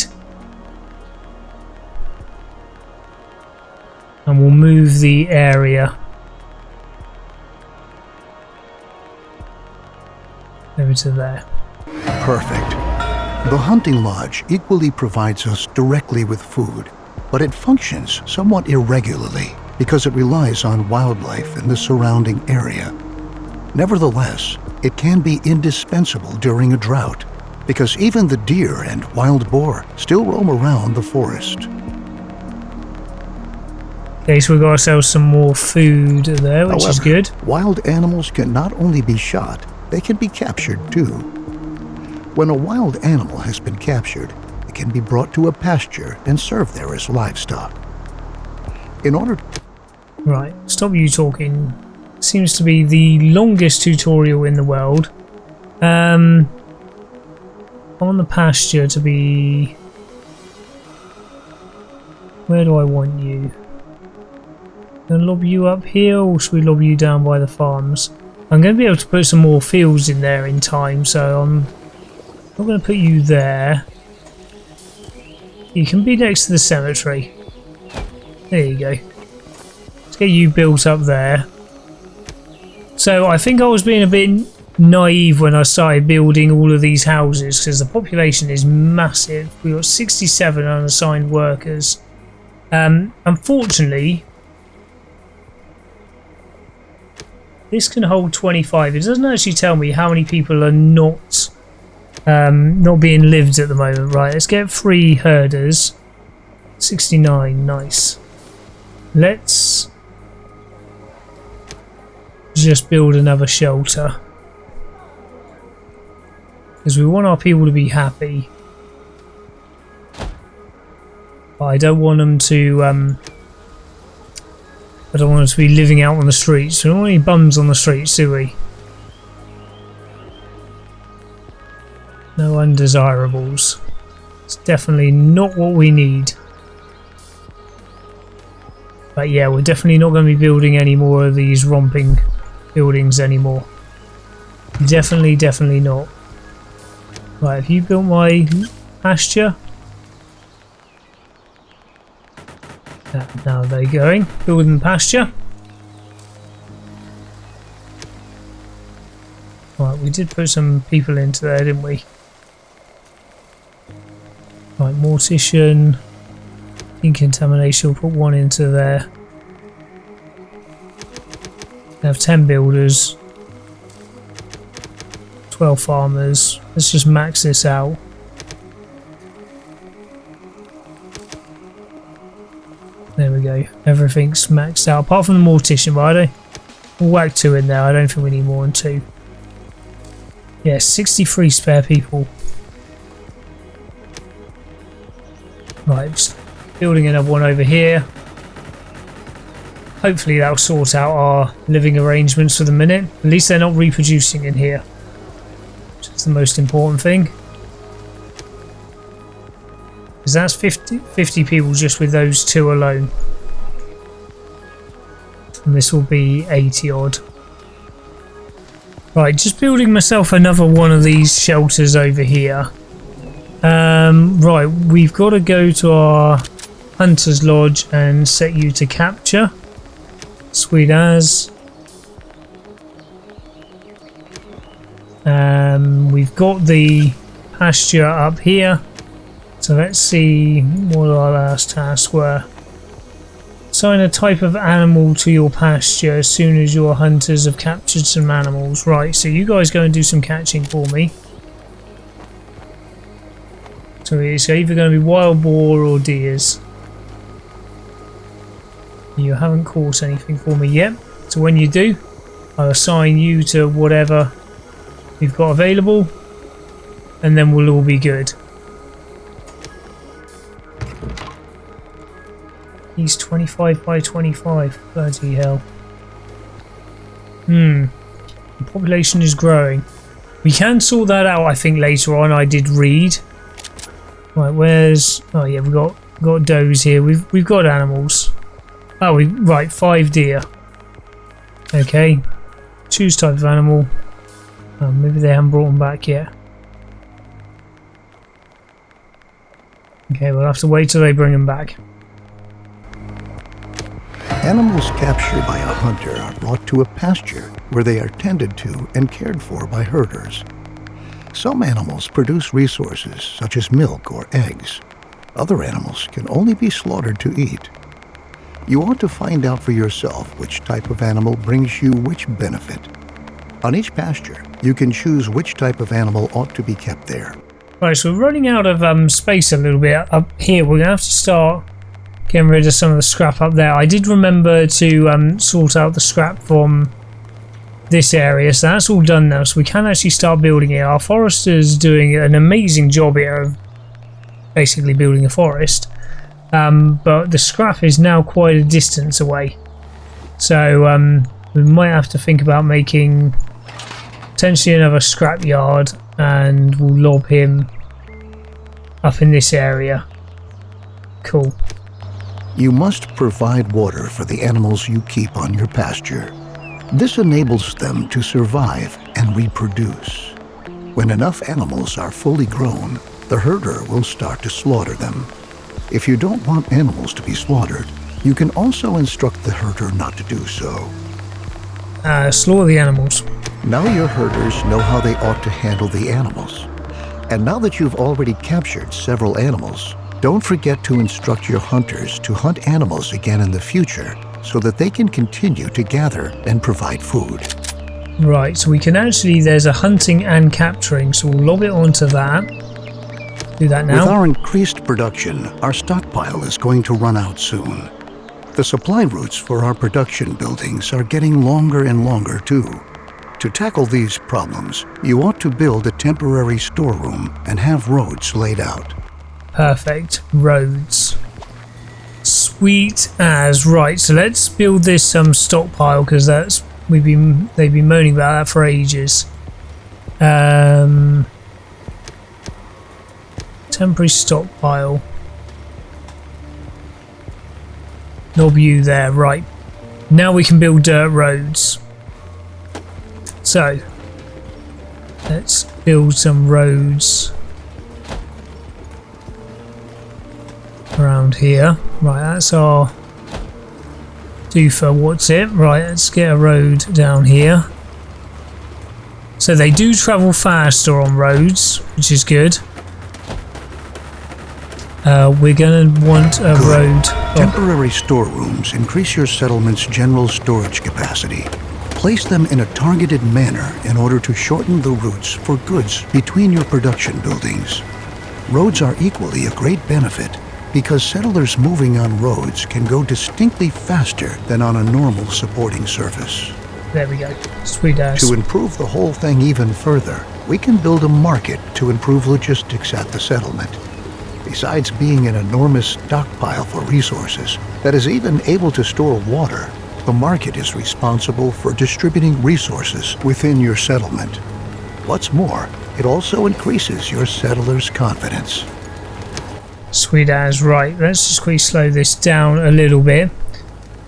And we'll move the area over to there. Perfect. The hunting lodge equally provides us directly with food, but it functions somewhat irregularly because it relies on wildlife in the surrounding area. Nevertheless, it can be indispensable during a drought because even the deer and wild boar still roam around the forest. Okay, so we've got ourselves some more food there, which is good. Wild animals can not only be shot, they can be captured too. When a wild animal has been captured, it can be brought to a pasture and served there as livestock. In order... Right, stop you talking. Seems to be the longest tutorial in the world. On the pasture to be... Where do I want you? Gonna lob you up here, or should we lob you down by the farms? I'm going to be able to put some more fields in there in time, so I'm not going to put you there. You can be next to the cemetery. There you go. Let's get you built up there. So I think I was being a bit naive when I started building all of these houses, because the population is massive. We've got 67 unassigned workers. Unfortunately, this can hold 25. It doesn't actually tell me how many people are not being lived at the moment. Right, let's get 3 herders. 69, nice. Let's just build another shelter. Because we want our people to be happy. But I don't want them to I don't want them to be living out on the streets. We don't want any bums on the streets, do we? No undesirables. It's definitely not what we need. But yeah, we're definitely not going to be building any more of these romping buildings anymore. Definitely not. Right, have you built my pasture? Now they're going. Building the pasture. Right, we did put some people into there, didn't we? Right, mortician. Decontamination, we'll put 1 into there. We have 10 builders. 12 farmers. Let's just max this out. There we go. Everything's maxed out. Apart from the mortician, but we'll whack 2 in there. I don't think we need more than 2. Yeah, 63 spare people. Right, just building another one over here. Hopefully that'll sort out our living arrangements for the minute. At least they're not reproducing in here, which is the most important thing. Because that's 50 people just with those 2 alone. And this will be 80 odd. Right, just building myself another one of these shelters over here. Right, we've got to go to our Hunter's Lodge and set you to capture. Sweet as. We've got the pasture up here. So let's see what our last tasks were. Assign a type of animal to your pasture as soon as your hunters have captured some animals. Right, so you guys go and do some catching for me. So it's either going to be wild boar or deers. You haven't caught anything for me yet. So when you do, I'll assign you to whatever we've got available. And then we'll all be good. He's 25 by 25. Bloody hell. The population is growing. We can sort that out, I think, later on. I did read. Right, where's... Oh yeah, we've got does here. We've got animals. Oh, right, 5 deer. Okay. Choose type of animal. Oh, maybe they haven't brought them back yet. Okay, we'll have to wait till they bring them back. Animals captured by a hunter are brought to a pasture where they are tended to and cared for by herders. Some animals produce resources such as milk or eggs. Other animals can only be slaughtered to eat. You ought to find out for yourself which type of animal brings you which benefit. On each pasture, you can choose which type of animal ought to be kept there. Right, so we're running out of space a little bit up here. We're going to have to start getting rid of some of the scrap up there. I did remember to sort out the scrap from this area, so that's all done now, so we can actually start building it. Our forester's doing an amazing job here of basically building a forest, but the scrap is now quite a distance away, so we might have to think about making potentially another scrap yard, and we'll lob him up in this area. Cool. You must provide water for the animals you keep on your pasture. This enables them to survive and reproduce. When enough animals are fully grown, the herder will start to slaughter them. If you don't want animals to be slaughtered, you can also instruct the herder not to do so. Slaughter the animals. Now your herders know how they ought to handle the animals. And now that you've already captured several animals, Don't forget to instruct your hunters to hunt animals again in the future so that they can continue to gather and provide food. Right, so we can actually, there's a hunting and capturing, so we'll lob it onto that. Do that now. With our increased production, our stockpile is going to run out soon. The supply routes for our production buildings are getting longer and longer too. To tackle these problems, you ought to build a temporary storeroom and have roads laid out. Perfect. Roads. Sweet as. Right, so let's build this stockpile, because that's they've been moaning about that for ages. Temporary stockpile. Knob you there, right. Now we can build dirt roads. So, let's build some roads around here. Right, that's our doofer. What's it? Right, let's get a road down here. So they do travel faster on roads, which is good. We're going to want a road. Temporary storerooms increase your settlement's general storage capacity. Place them in a targeted manner in order to shorten the routes for goods between your production buildings. Roads are equally a great benefit because settlers moving on roads can go distinctly faster than on a normal supporting surface. There we go. Sweet ass. To improve the whole thing even further, we can build a market to improve logistics at the settlement. Besides being an enormous stockpile for resources that is even able to store water, the market is responsible for distributing resources within your settlement. What's more, it also increases your settlers' confidence. Sweet as. Right, let's just quickly slow this down a little bit.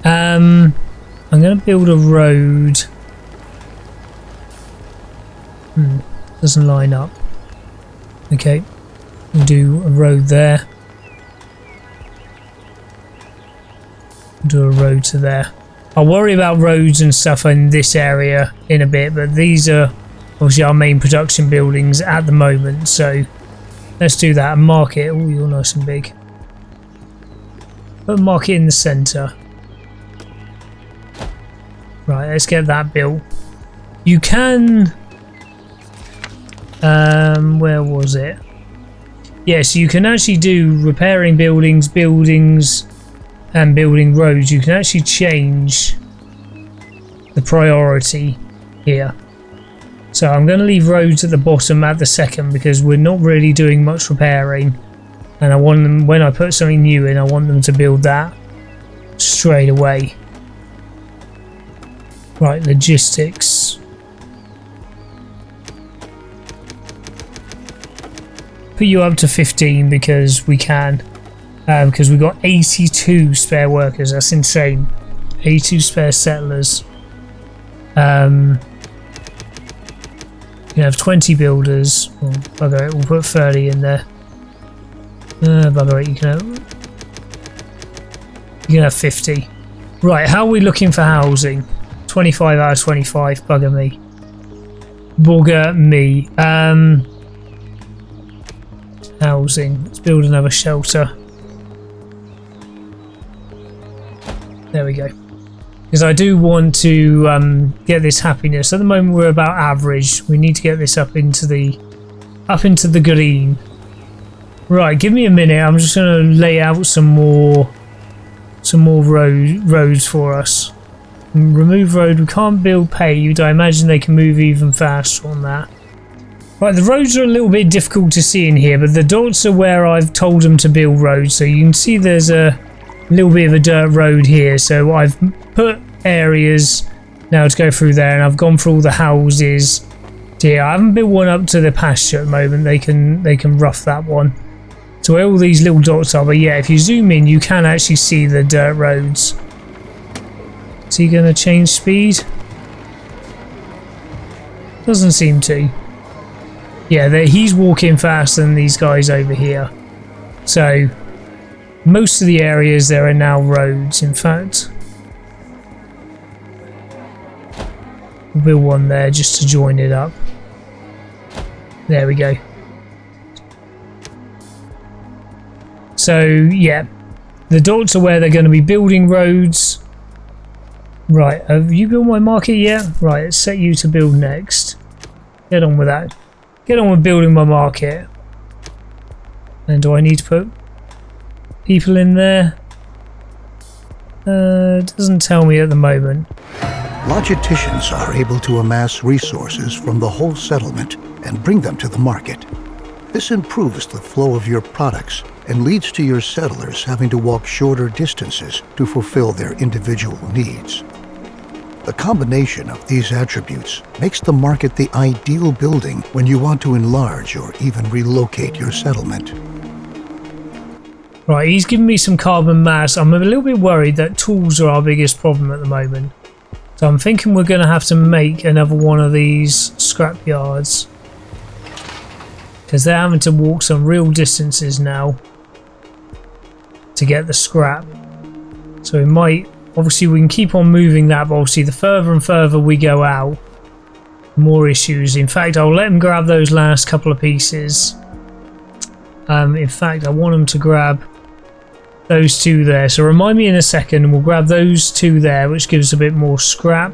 I'm going to build a road. Doesn't line up. Okay, we'll do a road there. Do a road to there. I'll worry about roads and stuff in this area in a bit, but these are obviously our main production buildings at the moment, so let's do that and mark it. Oh, you're nice and big. Put a mark it in the centre. Right, let's get that built. You can... where was it? Yes, you can actually do repairing buildings, and building roads. You can actually change the priority here. So I'm going to leave roads at the bottom at the second because we're not really doing much repairing, and I want them, when I put something new in, I want them to build that straight away. Right, logistics. Put you up to 15 because we can. Because we've got 82 spare workers. That's insane. 82 spare settlers. You can have 20 builders. Oh, bugger it, we'll put 30 in there. Bugger it, you can have 50. Right, how are we looking for housing? 25 out of 25. Bugger me. Bugger me. Housing. Let's build another shelter. There we go. Because I do want to get this happiness. At the moment we're about average. We need to get this up into the green. Right, give me a minute. I'm just going to lay out some more roads for us. Remove road. We can't build paved. I imagine they can move even faster on that. Right, the roads are a little bit difficult to see in here, but the dots are where I've told them to build roads. So you can see there's a little bit of a dirt road here. So I've put areas now to go through there, and I've gone through all the houses here. I haven't built one up to the pasture at the moment. They can rough that one. So where all these little dots are, but yeah, if you zoom in, you can actually see the dirt roads. Is he going to change speed? Doesn't seem to. Yeah, he's walking faster than these guys over here. So most of the areas there are now roads. In fact, we'll build one there just to join it up. So yeah, the dots are where they're going to be building roads. Right, have you built my market yet? Right, let's set you to build next. Get on with that. Get on with building my market. And do I need to put people in there? It doesn't tell me at the moment. Logisticians are able to amass resources from the whole settlement and bring them to the market. This improves the flow of your products and leads to your settlers having to walk shorter distances to fulfill their individual needs. The combination of these attributes makes the market the ideal building when you want to enlarge or even relocate your settlement. Right, he's giving me some carbon mass. I'm a little bit worried that tools are our biggest problem at the moment. So I'm thinking we're going to have to make another one of these scrap yards. Because they're having to walk some real distances now to get the scrap. So we might, obviously we can keep on moving that, but obviously the further and further we go out, more issues. In fact, I'll let them grab those last couple of pieces. In fact, I want them to grab those two there. So remind me in a second and we'll grab those two there, which gives a bit more scrap.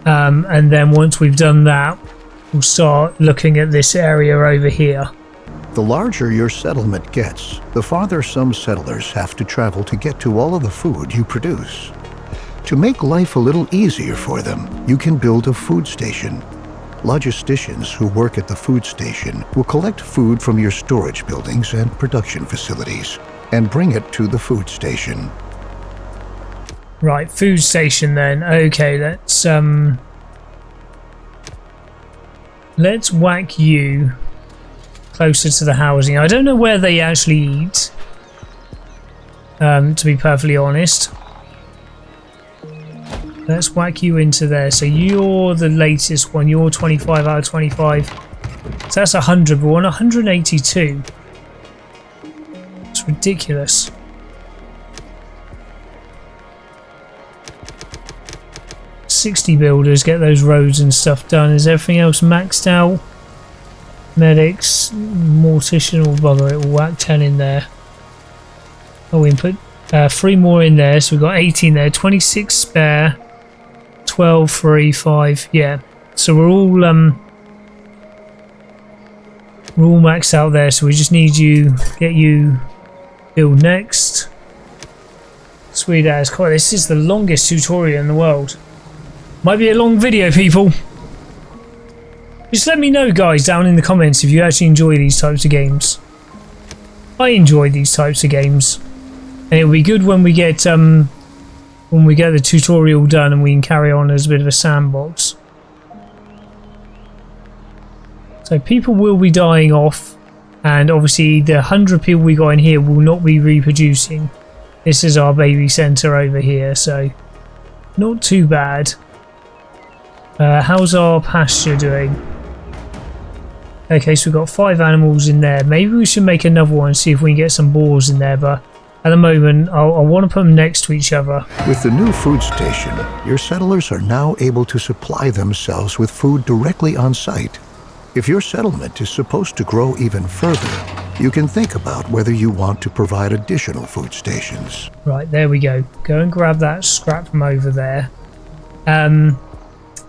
And then once we've done that, we'll start looking at this area over here. The larger your settlement gets, the farther some settlers have to travel to get to all of the food you produce. To make life a little easier for them, you can build a food station. Logisticians who work at the food station will collect food from your storage buildings and production facilities and bring it to the food station. Right, food station then. Okay, let's whack you closer to the housing. I don't know where they actually eat, to be perfectly honest. Let's whack you into there. So you're the latest one. You're 25 out of 25. So that's 100, but we're on 182. It's ridiculous. $60 builders, get those roads and stuff done. Is everything else maxed out? Medics, mortician, or bother it, we'll whack 10 in there. Oh, we can put 3 more in there, so we've got 18 there, 26 spare, 12, 3, 5, yeah. So we're all maxed out there, so we just need you, get you build next. Sweet as. God, this is the longest tutorial in the world. Might be a long video, people. Just let me know, guys, down in the comments if you actually enjoy these types of games. I enjoy these types of games, and it'll be good when we get the tutorial done and we can carry on as a bit of a sandbox. So people will be dying off, and obviously the 100 people we got in here will not be reproducing. This is our baby centre over here, so not too bad. How's our pasture doing? Okay, so we've got 5 animals in there. Maybe we should make another one and see if we can get some boars in there, but at the moment I want to put them next to each other. With the new food station, your settlers are now able to supply themselves with food directly on site. If your settlement is supposed to grow even further, you can think about whether you want to provide additional food stations. Right, there we go. Go and grab that scrap from over there.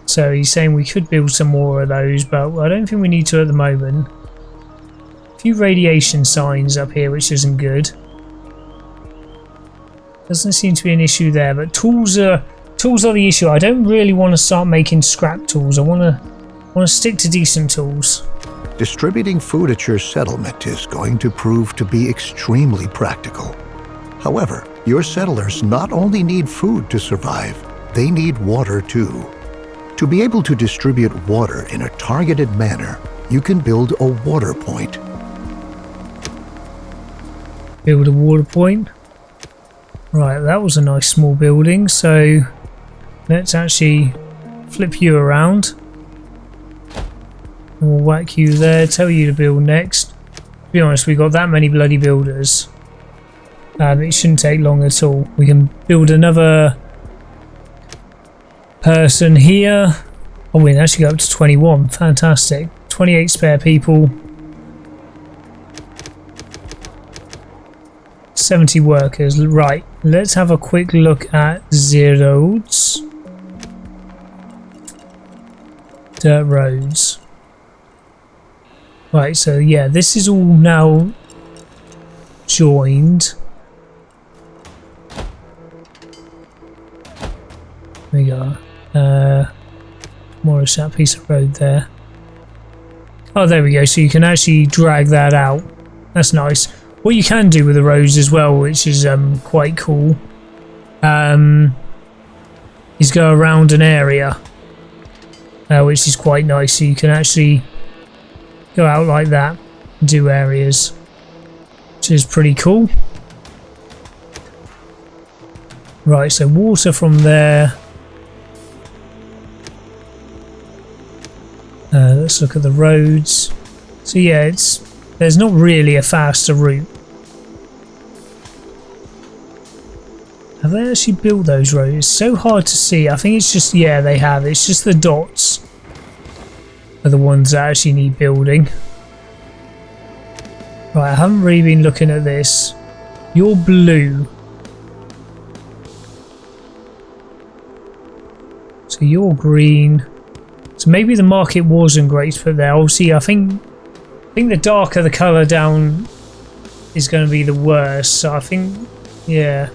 So he's saying we could build some more of those, but I don't think we need to at the moment. A few radiation signs up here, which isn't good. Doesn't seem to be an issue there, but tools are the issue. I don't really want to start making scrap tools. I want to stick to decent tools. Distributing food at your settlement is going to prove to be extremely practical. However, your settlers not only need food to survive, they need water too. To be able to distribute water in a targeted manner, you can build a water point. Build a water point. Right, that was a nice small building, so let's actually flip you around. We'll whack you there, tell you to build next. To be honest, we got that many bloody builders. It shouldn't take long at all. We can build another person here. Oh, we can actually go up to 21. Fantastic. 28 spare people. 70 workers. Right, let's have a quick look at the roads. Dirt roads. Right, so yeah, this is all now joined. There we go. More of that piece of road there. Oh, there we go. So you can actually drag that out. That's nice. What you can do with the roads as well, which is quite cool, is go around an area, which is quite nice. So you can actually go out like that and do areas, which is pretty cool. Right, so water from there. Let's look at the roads. So yeah, there's not really a faster route. Have they actually built those roads? It's so hard to see. I think it's just, yeah, they have. It's just the dots are the ones that actually need building. Right, I haven't really been looking at this. You're blue. So you're green. So maybe the market wasn't great to put there. Obviously, I think the darker the colour down is going to be the worst. So I think, yeah.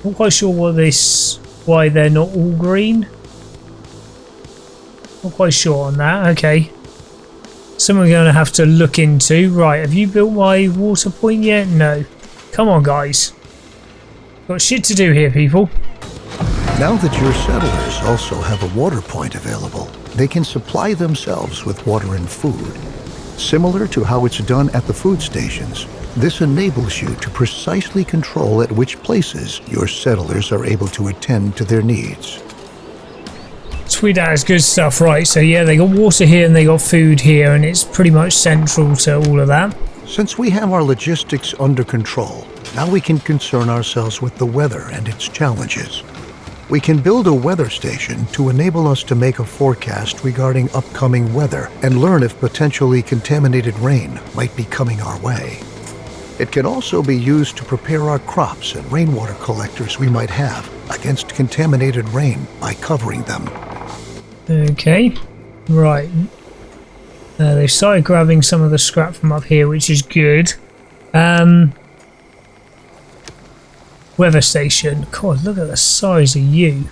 Not quite sure why they're not all green. Not quite sure on that. Okay. Something we're going to have to look into. Right, have you built my water point yet? No. Come on, guys. Got shit to do here, people. Now that your settlers also have a water point available, they can supply themselves with water and food. Similar to how it's done at the food stations, this enables you to precisely control at which places your settlers are able to attend to their needs. Sweet, that is good stuff, right? So yeah, they got water here and they got food here, and it's pretty much central to all of that. Since we have our logistics under control, now we can concern ourselves with the weather and its challenges. We can build a weather station to enable us to make a forecast regarding upcoming weather and learn if potentially contaminated rain might be coming our way. It can also be used to prepare our crops and rainwater collectors we might have against contaminated rain by covering them. Okay, right. They started grabbing some of the scrap from up here, which is good. Weather station. God, look at the size of you.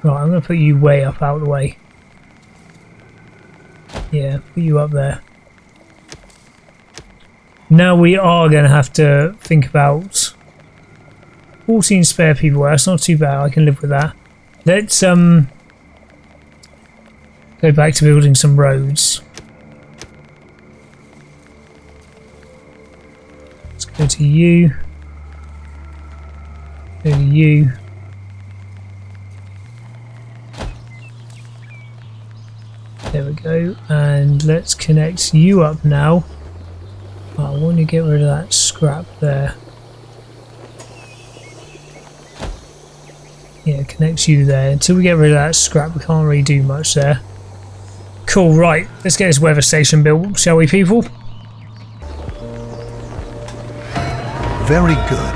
Right, I'm going to put you way up out of the way. Yeah, put you up there. Now we are going to have to think about 14 spare people. That's not too bad. I can live with that. Let's go back to building some roads. Let's go to you. Go to you. There we go. And let's connect you up now. I want to get rid of that scrap there. Yeah, connect you there. Until we get rid of that scrap, we can't really do much there. Cool, right. Let's get this weather station built, shall we, people? Very good.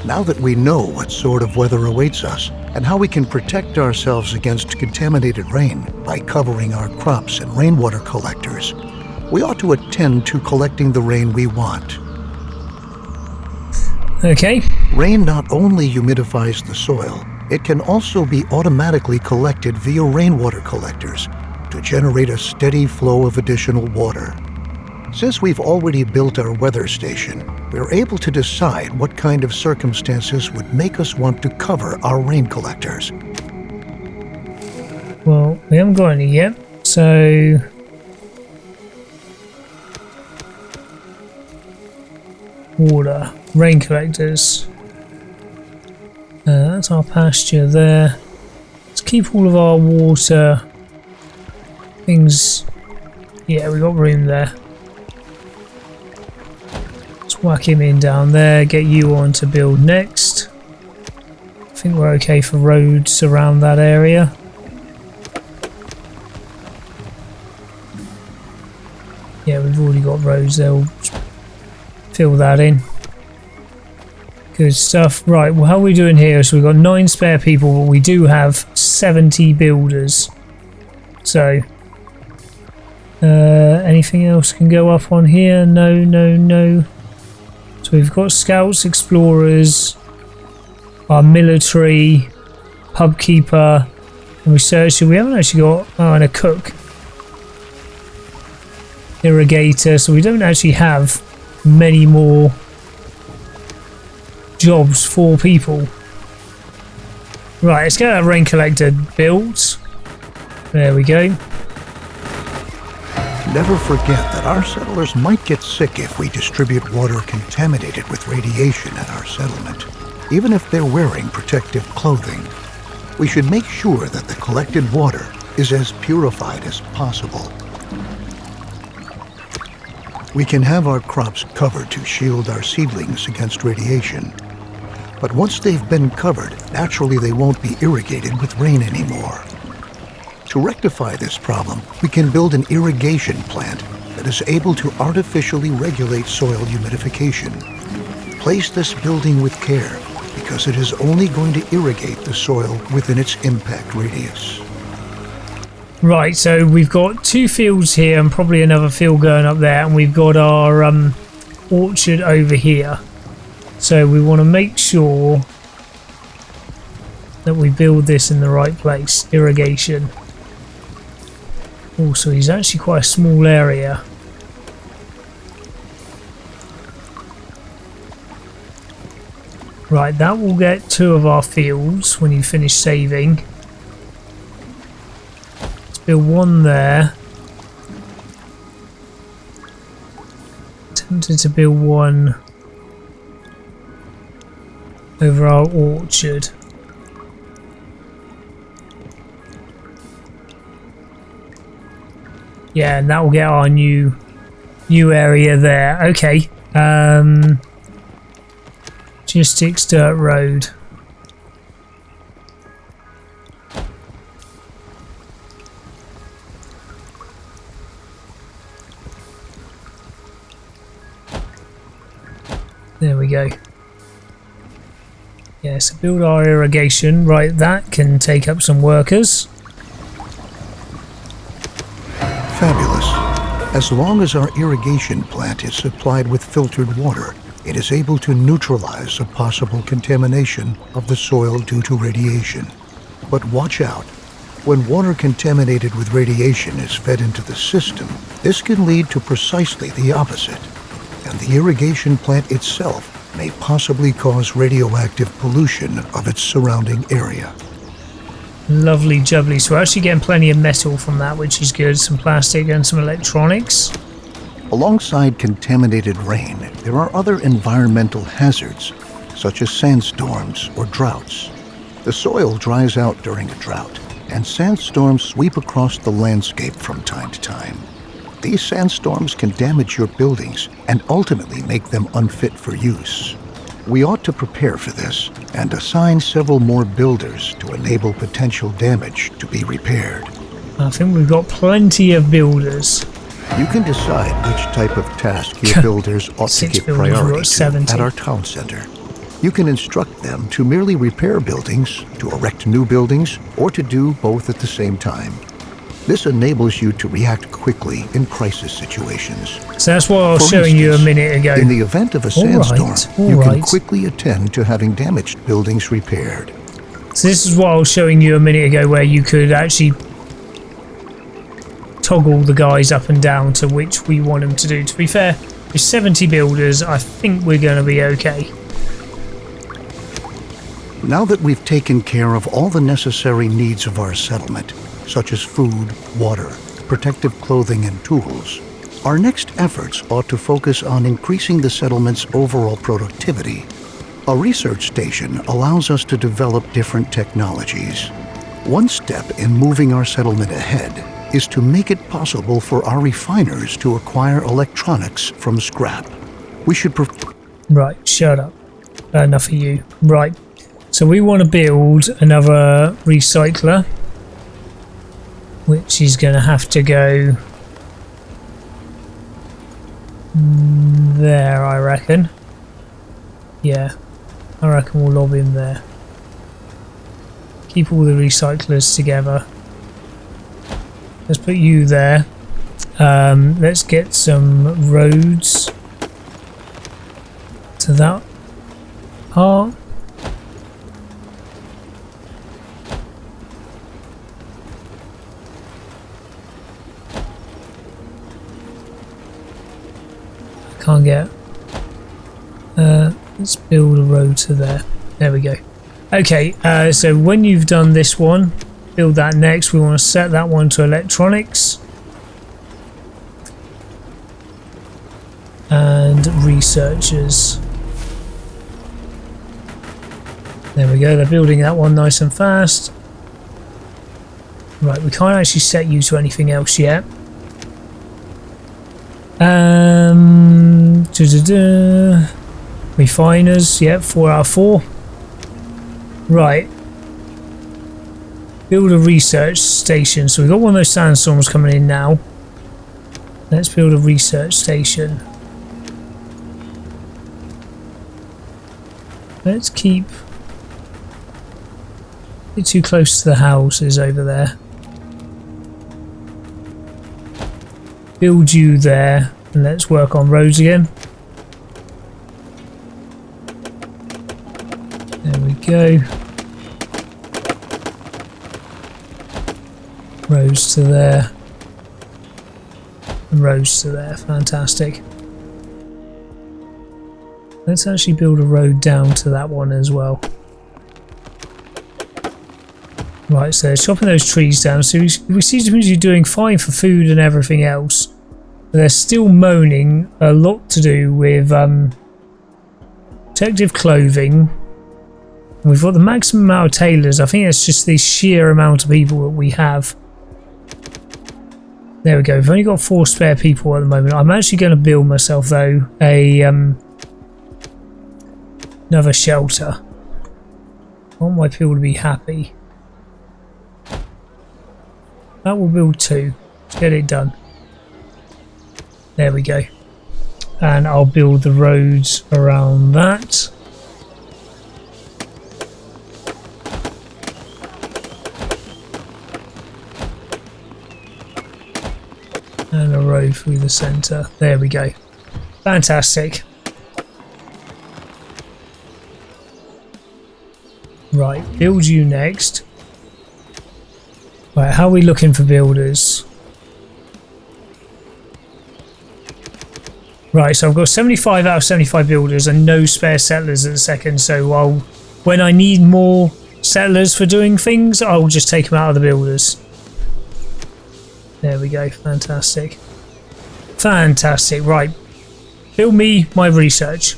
Now that we know what sort of weather awaits us and how we can protect ourselves against contaminated rain by covering our crops and rainwater collectors, we ought to attend to collecting the rain we want. Okay. Rain not only humidifies the soil, it can also be automatically collected via rainwater collectors to generate a steady flow of additional water. Since we've already built our weather station, we're able to decide what kind of circumstances would make us want to cover our rain collectors. Well, we haven't got any yet, so... Water, rain collectors. That's our pasture there. Let's keep all of our water things. Yeah, we got room there. Let's whack him in down there, get you on to build next. I think we're okay for roads around that area. Yeah, we've already got roads there. We'll fill that in. Good stuff. Right, well, how are we doing here? So we've got 9 spare people, but we do have 70 builders. So, anything else can go up on here? No, no, no. So we've got scouts, explorers, our military, pub keeper, and researcher. We haven't actually got, and a cook. Irrigator, so we don't actually have many more jobs for people. Right, let's get that rain collector built. There we go. Never forget that our settlers might get sick if we distribute water contaminated with radiation at our settlement, even if they're wearing protective clothing. We should make sure that the collected water is as purified as possible. We can have our crops covered to shield our seedlings against radiation. But once they've been covered, naturally they won't be irrigated with rain anymore. To rectify this problem, we can build an irrigation plant that is able to artificially regulate soil humidification. Place this building with care, because it is only going to irrigate the soil within its impact radius. Right, so we've got 2 fields here and probably another field going up there, and we've got our orchard over here. So we want to make sure that we build this in the right place. Irrigation. Also, it's actually quite a small area. Right, that will get 2 of our fields when you finish saving. Let's build 1 there. Tempted to build 1 over our orchard. Yeah, and that will get our new area there. Okay. Logistics dirt road. There we go. Yeah, so build our irrigation. Right, that can take up some workers. Fabulous. As long as our irrigation plant is supplied with filtered water, it is able to neutralize a possible contamination of the soil due to radiation. But watch out. When water contaminated with radiation is fed into the system, this can lead to precisely the opposite. And the irrigation plant itself may possibly cause radioactive pollution of its surrounding area. Lovely jubbly. So we're actually getting plenty of metal from that, which is good. Some plastic and some electronics. Alongside contaminated rain, there are other environmental hazards, such as sandstorms or droughts. The soil dries out during a drought, and sandstorms sweep across the landscape from time to time. These sandstorms can damage your buildings and ultimately make them unfit for use. We ought to prepare for this and assign several more builders to enable potential damage to be repaired. I think we've got plenty of builders. You can decide which type of task your builders ought to give priority to at our town center. You can instruct them to merely repair buildings, to erect new buildings, or to do both at the same time. This enables you to react quickly in crisis situations. So that's what I was showing you a minute ago. In the event of a sandstorm, you can quickly attend to having damaged buildings repaired. So this is what I was showing you a minute ago, where you could actually toggle the guys up and down to which we want them to do. To be fair, with 70 builders, I think we're going to be okay. Now that we've taken care of all the necessary needs of our settlement, such as food, water, protective clothing, and tools, our next efforts ought to focus on increasing the settlement's overall productivity. A research station allows us to develop different technologies. One step in moving our settlement ahead is to make it possible for our refiners to acquire electronics from scrap. We should Right, shut up. Enough of you. Right, so we want to build another recycler, which is going to have to go there, I reckon. Yeah, I reckon we'll lob him there. Keep all the recyclers together. Let's put you there. Let's get some roads to that part. Can't get. Let's build a road to there. There we go. Okay, so when you've done this one, build that next. We want to set that one to electronics and researchers. There we go. They're building that one nice and fast. Right, we can't actually set you to anything else yet. Refiners, yep, 4 out of 4. Right. Build a research station. So we've got one of those sandstorms coming in now. Let's build a research station. Let's keep it too close to the houses over there. Build you there, and let's work on roads again. There we go. Roads to there. And roads to there. Fantastic. Let's actually build a road down to that one as well. Right, so chopping those trees down. So we seem to be doing fine for food and everything else. But they're still moaning a lot to do with protective clothing. We've got the maximum amount of tailors. I think it's just the sheer amount of people that we have. There we go. We've only got 4 spare people at the moment. I'm actually going to build myself though another shelter. I want my people to be happy. That will build 2. Let's get it done. There we go. And I'll build the roads around that. And a road through the centre. There we go. Fantastic. Right, build you next. Right, how are we looking for builders? Right, so I've got 75 out of 75 builders and no spare settlers at the second, so when I need more settlers for doing things, I'll just take them out of the builders. There we go, fantastic. Fantastic, right. Build me my research.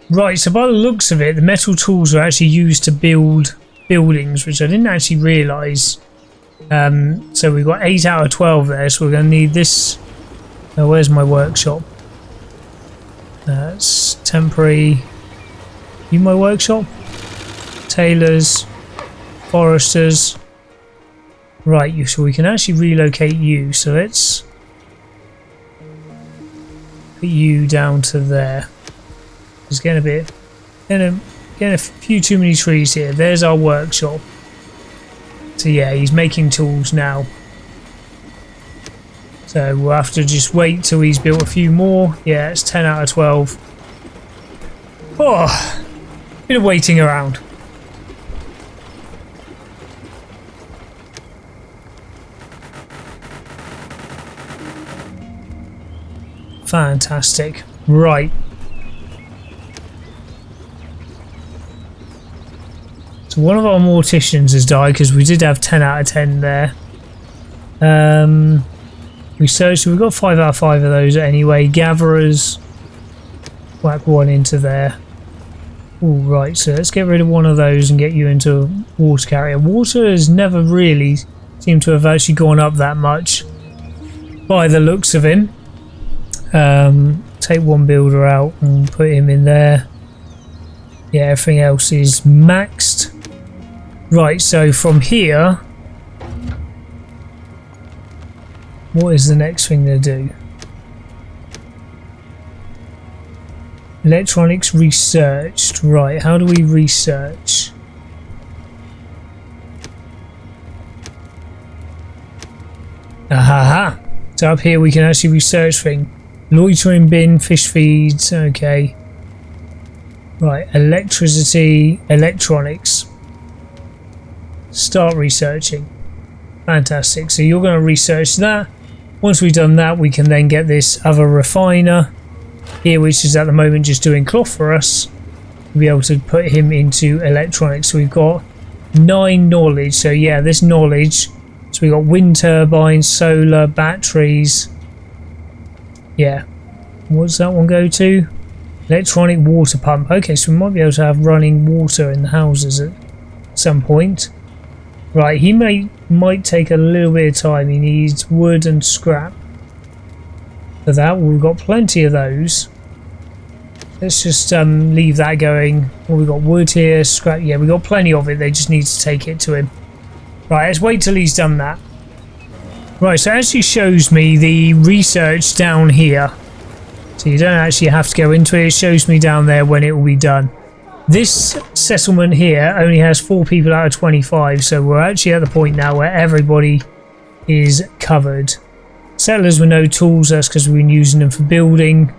Right, so by the looks of it, the metal tools are actually used to build buildings, which I didn't actually realise. So we've got 8 out of 12 there, so we're going to need this. Where's my workshop? That's temporary. You my workshop? Tailors, foresters. Right, so we can actually relocate you, so let's put you down to there. It's getting a few too many trees here. There's our workshop. So yeah, he's making tools now. So we'll have to just wait till he's built a few more. Yeah, it's 10 out of 12. Oh, bit of waiting around. Fantastic. Right. So one of our morticians has died because we did have 10 out of 10 there. Research, so we've got 5 out of 5 of those anyway. Gatherers, whack one into there. All right, so let's get rid of one of those and get you into a water carrier. Water has never really seemed to have actually gone up that much by the looks of him. Take one builder out and put him in there. Yeah, everything else is maxed. Right, so from here, what is the next thing to do? Electronics researched. Right, how do we research? Aha! So up here we can actually research things. Loitering bin, fish feeds, okay. Right, electricity, electronics. Start researching. Fantastic. So you're going to research that. Once we've done that, we can then get this other refiner here, which is at the moment just doing cloth for us. We'll be able to put him into electronics. So we've got 9 knowledge. So yeah, this knowledge. So we've got wind turbines, solar, batteries. Yeah. What's that one go to? Electronic water pump. Okay, so we might be able to have running water in the houses at some point. Right, he might take a little bit of time. He needs wood and scrap. For that, we've got plenty of those. Let's just leave that going. Well, we've got wood here, scrap. Yeah, we've got plenty of it. They just need to take it to him. Right, let's wait till he's done that. Right, so it actually shows me the research down here. So you don't actually have to go into it. It shows me down there when it will be done. This settlement here only has 4 people out of 25, so we're actually at the point now where everybody is covered. Settlers with no tools, that's because we've been using them for building.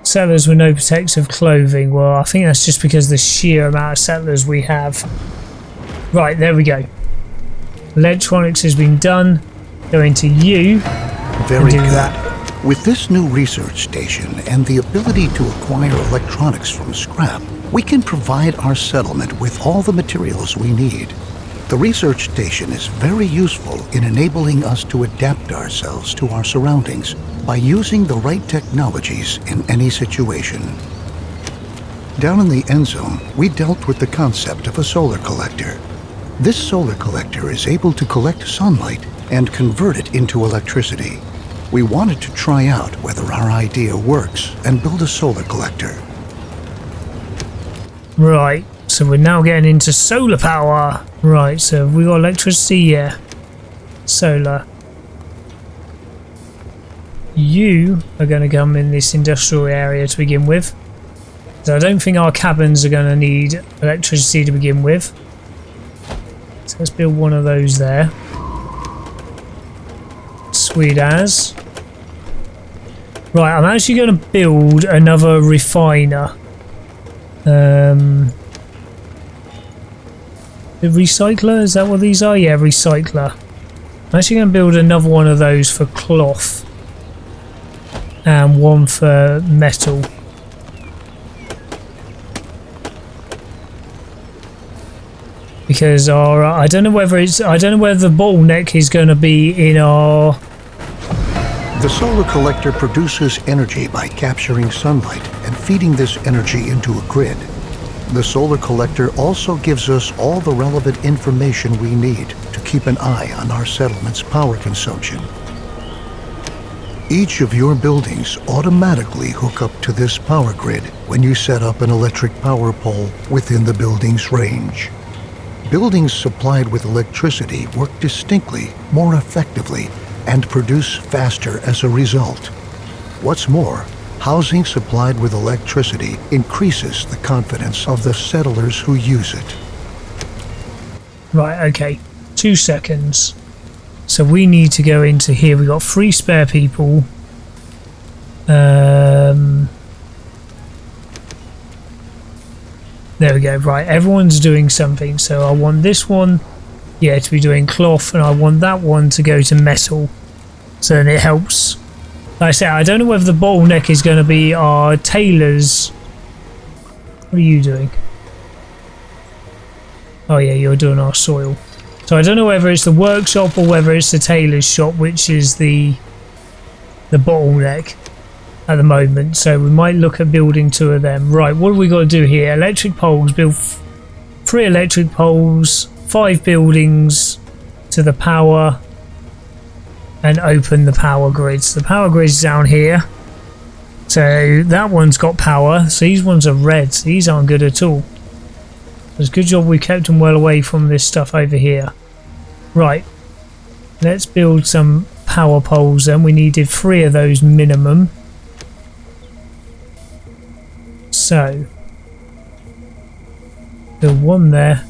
Settlers with no protective clothing, well, I think that's just because of the sheer amount of settlers we have. Right, there we go. Electronics has been done. Go into you. Very good. That. With this new research station and the ability to acquire electronics from scrap, we can provide our settlement with all the materials we need. The research station is very useful in enabling us to adapt ourselves to our surroundings by using the right technologies in any situation. Down in the Endzone, we dealt with the concept of a solar collector. This solar collector is able to collect sunlight and convert it into electricity. We wanted to try out whether our idea works and build a solar collector. Right, so we're now getting into solar power. Right, so have we got electricity? Yeah. Solar. You are going to come in this industrial area to begin with. So I don't think our cabins are going to need electricity to begin with. So let's build one of those there. Sweet as. Right, I'm actually going to build another refiner. The recycler, is that what these are? Yeah, recycler. I'm actually going to build another one of those for cloth and one for metal. Because our I don't know whether the bottleneck is going to be in our. The solar collector produces energy by capturing sunlight and feeding this energy into a grid. The solar collector also gives us all the relevant information we need to keep an eye on our settlement's power consumption. Each of your buildings automatically hook up to this power grid when you set up an electric power pole within the building's range. Buildings supplied with electricity work distinctly more effectively and produce faster as a result. What's more, housing supplied with electricity increases the confidence of the settlers who use it. Right, okay. 2 seconds. So we need to go into here. We've got 3 spare people. There we go. Right, everyone's doing something. So I want this one, yeah, to be doing cloth, and I want that one to go to metal. So then it helps. Like I say, I don't know whether the bottleneck is going to be our tailors. What are you doing? Oh yeah, you're doing our soil. So I don't know whether it's the workshop or whether it's the tailor's shop, which is the bottleneck at the moment. So we might look at building 2 of them. Right, what have we got to do here? Electric poles. Build 3 electric poles, 5 buildings to the power, and open the power grids. The power grid's down here. So that one's got power. So these ones are red. So these aren't good at all. It's a good job we kept them well away from this stuff over here. Right. Let's build some power poles then. We needed 3 of those minimum. So build one there.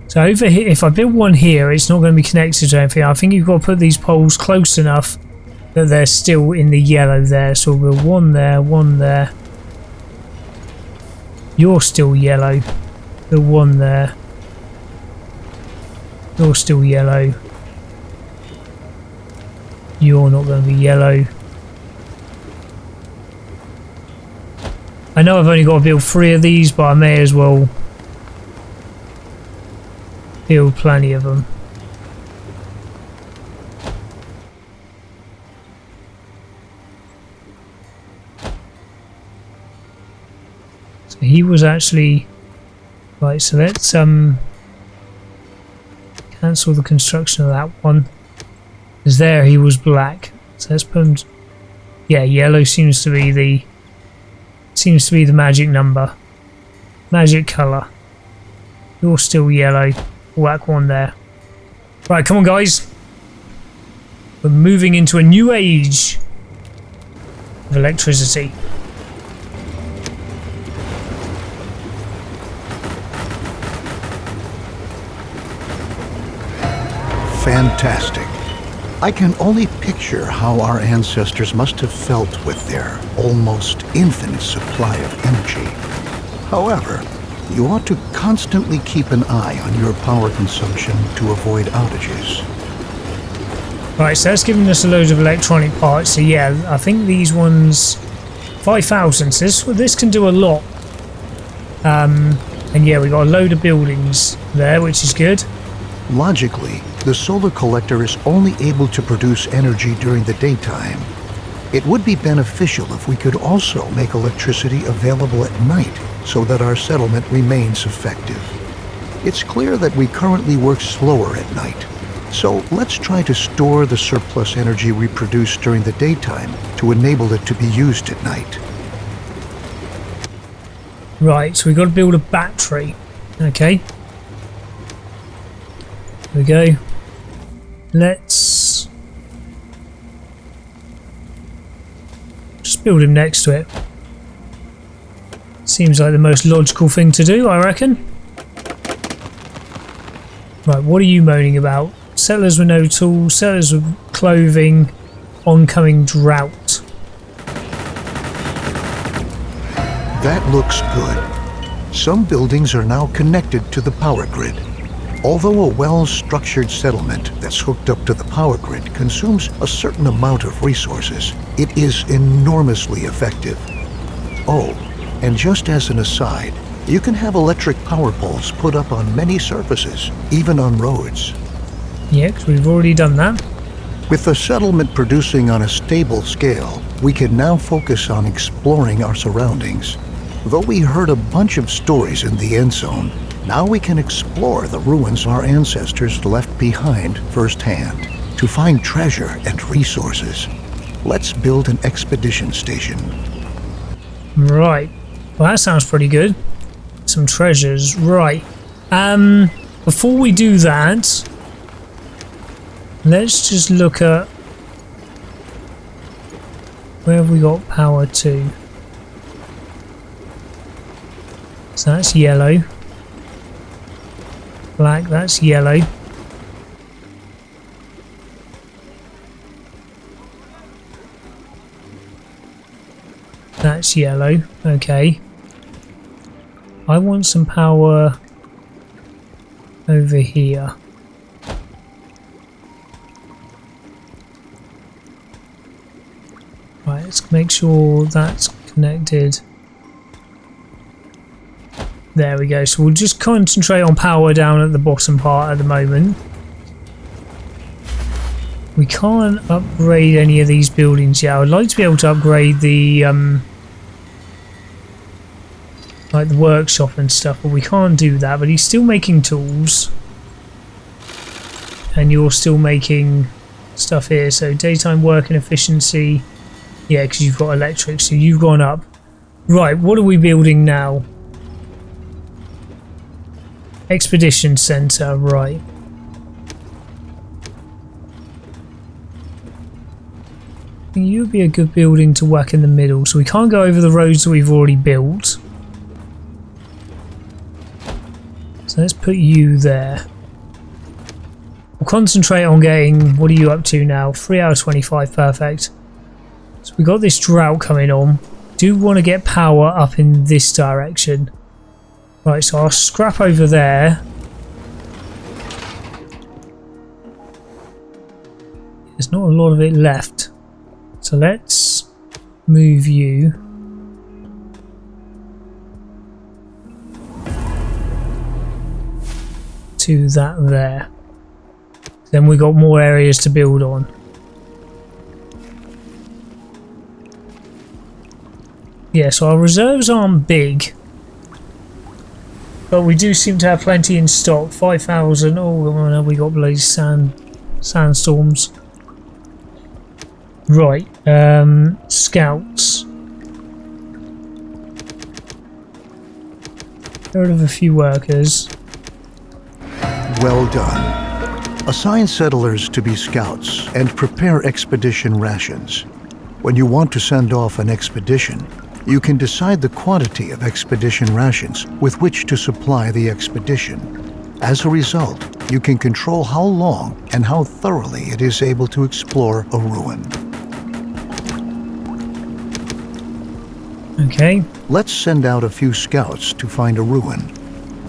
So over here, if I build one here, it's not going to be connected to anything. I think you've got to put these poles close enough that they're still in the yellow there. So we'll build one there, one there. You're still yellow. Build one there. You're still yellow. You're not going to be yellow. I know I've only got to build 3 of these, but I may as well build plenty of them. So he was actually right. So let's cancel the construction of that one. Because there he was black. So let's put him. Yeah, yellow seems to be the magic number, magic colour. You're still yellow. Whack one there. Right, come on guys. We're moving into a new age of electricity. Fantastic. I can only picture how our ancestors must have felt with their almost infinite supply of energy. However, you ought to constantly keep an eye on your power consumption to avoid outages. Right, so that's giving us a load of electronic parts. So yeah, I think these ones 5,000. So this can do a lot. And yeah, we got a load of buildings there, which is good. Logically, the solar collector is only able to produce energy during the daytime. It would be beneficial if we could also make electricity available at night so that our settlement remains effective. It's clear that we currently work slower at night, so let's try to store the surplus energy we produce during the daytime to enable it to be used at night. Right, so we've got to build a battery. Okay. There we go. Let's just build him next to it. Seems like the most logical thing to do, I reckon. Right, what are you moaning about? Settlers with no tools, settlers with clothing, oncoming drought. That looks good. Some buildings are now connected to the power grid. Although a well-structured settlement that's hooked up to the power grid consumes a certain amount of resources, it is enormously effective. Oh, and just as an aside, you can have electric power poles put up on many surfaces, even on roads. Yeah, because we've already done that. With the settlement producing on a stable scale, we can now focus on exploring our surroundings. Though we heard a bunch of stories in the Endzone, now we can explore the ruins our ancestors left behind firsthand to find treasure and resources. Let's build an expedition station. Right. Well, that sounds pretty good. Some treasures. Right. Before we do that, let's just look at where have we got power to. So that's yellow. Black, that's yellow. That's yellow. Okay. I want some power over here. Right, let's make sure that's connected. There we go. So we'll just concentrate on power down at the bottom part at the moment. We can't upgrade any of these buildings yet. I would like to be able to upgrade the like the workshop and stuff, but we can't do that. But he's still making tools, and you're still making stuff here. So daytime work and efficiency, yeah, because you've got electric, so you've gone up. Right, what are we building now? Expedition Center, right. think you would be a good building to whack in the middle, so we can't go over the roads that we've already built. So let's put you there. We'll concentrate on getting, what are you up to now? 3 out of 25, perfect. So we got this drought coming on. Do want to get power up in this direction. Right, so I'll scrap over there. There's not a lot of it left. So let's move you. To that there. Then we got more areas to build on. Yeah, so our reserves aren't big. But we do seem to have plenty in stock. 5,000. Oh, no, we got bloody sandstorms. Right. Scouts. Get rid of a few workers. Well done. Assign settlers to be scouts and prepare expedition rations. When you want to send off an expedition, you can decide the quantity of expedition rations with which to supply the expedition. As a result, you can control how long and how thoroughly it is able to explore a ruin. Okay. Let's send out a few scouts to find a ruin.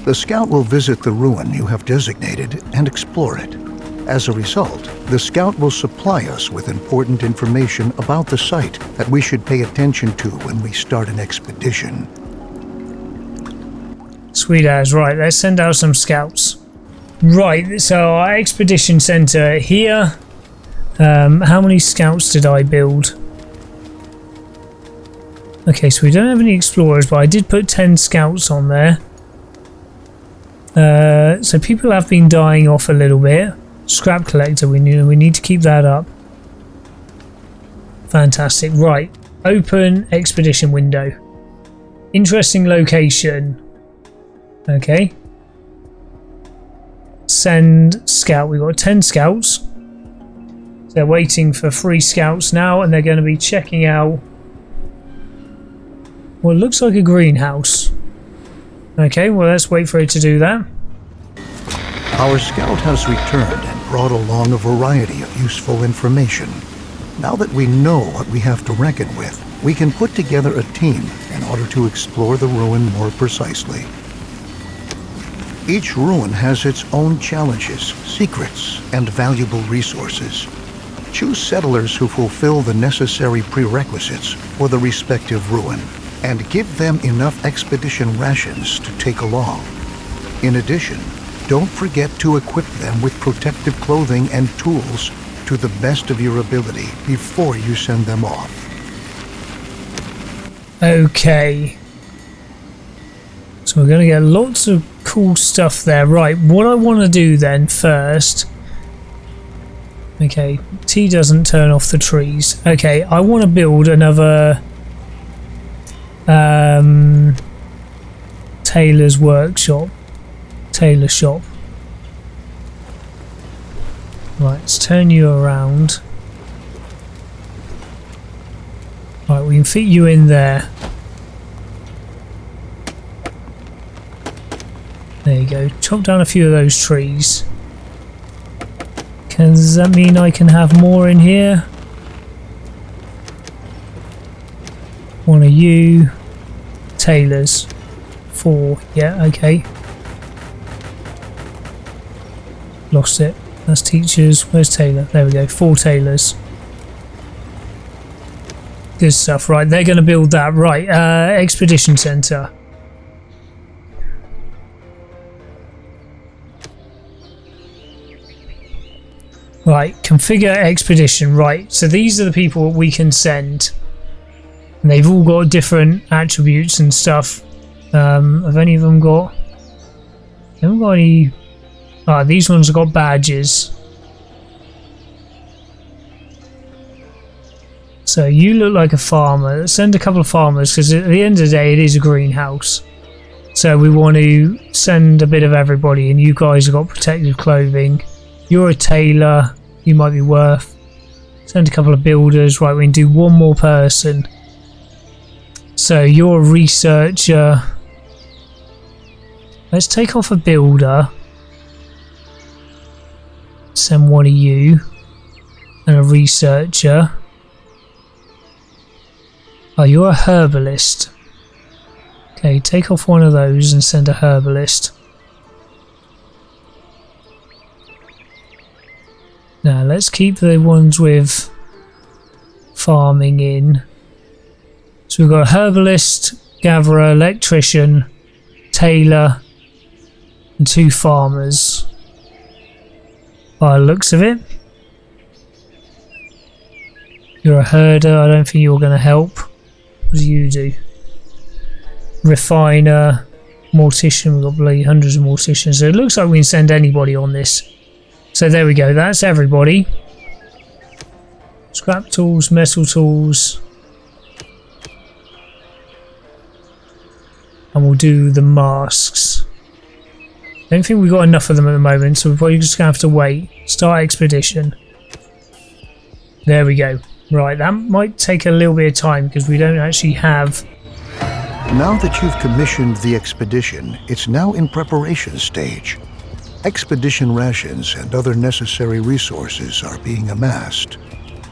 The scout will visit the ruin you have designated and explore it. As a result, the scout will supply us with important information about the site that we should pay attention to when we start an expedition. Sweet as. Right, let's send out some scouts. Right, so our expedition center here. How many scouts did I build? Okay, so we don't have any explorers, but I did put 10 scouts on there. So people have been dying off a little bit. Scrap collector, we need to keep that up. Fantastic. Right, open expedition window. Interesting location. Okay. Send scout. We've got 10 scouts. They're waiting for 3 scouts now, and they're going to be checking out what looks like a greenhouse. Okay, well, let's wait for it to do that. Our scout has returned and brought along a variety of useful information. Now that we know what we have to reckon with, we can put together a team in order to explore the ruin more precisely. Each ruin has its own challenges, secrets, and valuable resources. Choose settlers who fulfill the necessary prerequisites for the respective ruin, and give them enough expedition rations to take along. In addition, don't forget to equip them with protective clothing and tools to the best of your ability before you send them off. Okay. So we're going to get lots of cool stuff there. Right, what I want to do then first... Okay, T doesn't turn off the trees. Okay, I want to build another... tailor's workshop. Tailor shop. Right, let's turn you around. Right, we can fit you in there. There you go. Chop down a few of those trees. Does that mean I can have more in here? One of you. Tailors. 4. Yeah, okay. Lost it. That's teachers. Where's Taylor? There we go. 4 tailors. Good stuff. Right, they're going to build that. Right, expedition center. Right, configure expedition. Right, so these are the people we can send. And they've all got different attributes and stuff. Have any of them got... They haven't got any... Ah, these ones have got badges. So you look like a farmer. Let's send a couple of farmers, because at the end of the day it is a greenhouse. So we want to send a bit of everybody, and you guys have got protective clothing. You're a tailor. You might be worth Send a couple of builders. Right, we can do one more person. So you're a researcher. Let's take off a builder. Send one of you. And a researcher. Oh, you're a herbalist. Okay, take off one of those and send a herbalist. Now let's keep the ones with farming in. So we've got a herbalist, gatherer, electrician, tailor, and 2 farmers. By the looks of it. You're a herder, I don't think you're going to help. What do you do? Refiner, mortician, we've got bloody hundreds of morticians. So it looks like we can send anybody on this. So there we go, that's everybody. Scrap tools, metal tools. And we'll do the masks. I don't think we've got enough of them at the moment, so we're probably just going to have to wait. Start expedition. There we go. Right, that might take a little bit of time because we don't actually have... Now that you've commissioned the expedition, it's now in preparation stage. Expedition rations and other necessary resources are being amassed.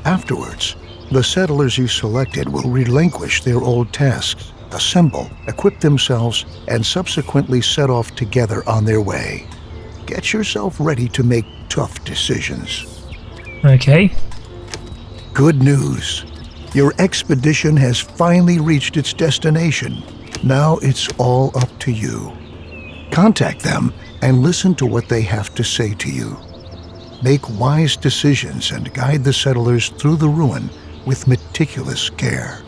Afterwards, the settlers you selected will relinquish their old tasks, assemble, equip themselves, and subsequently set off together on their way. Get yourself ready to make tough decisions. Okay. Good news. Your expedition has finally reached its destination. Now it's all up to you. Contact them and listen to what they have to say to you. Make wise decisions and guide the settlers through the ruin with meticulous care.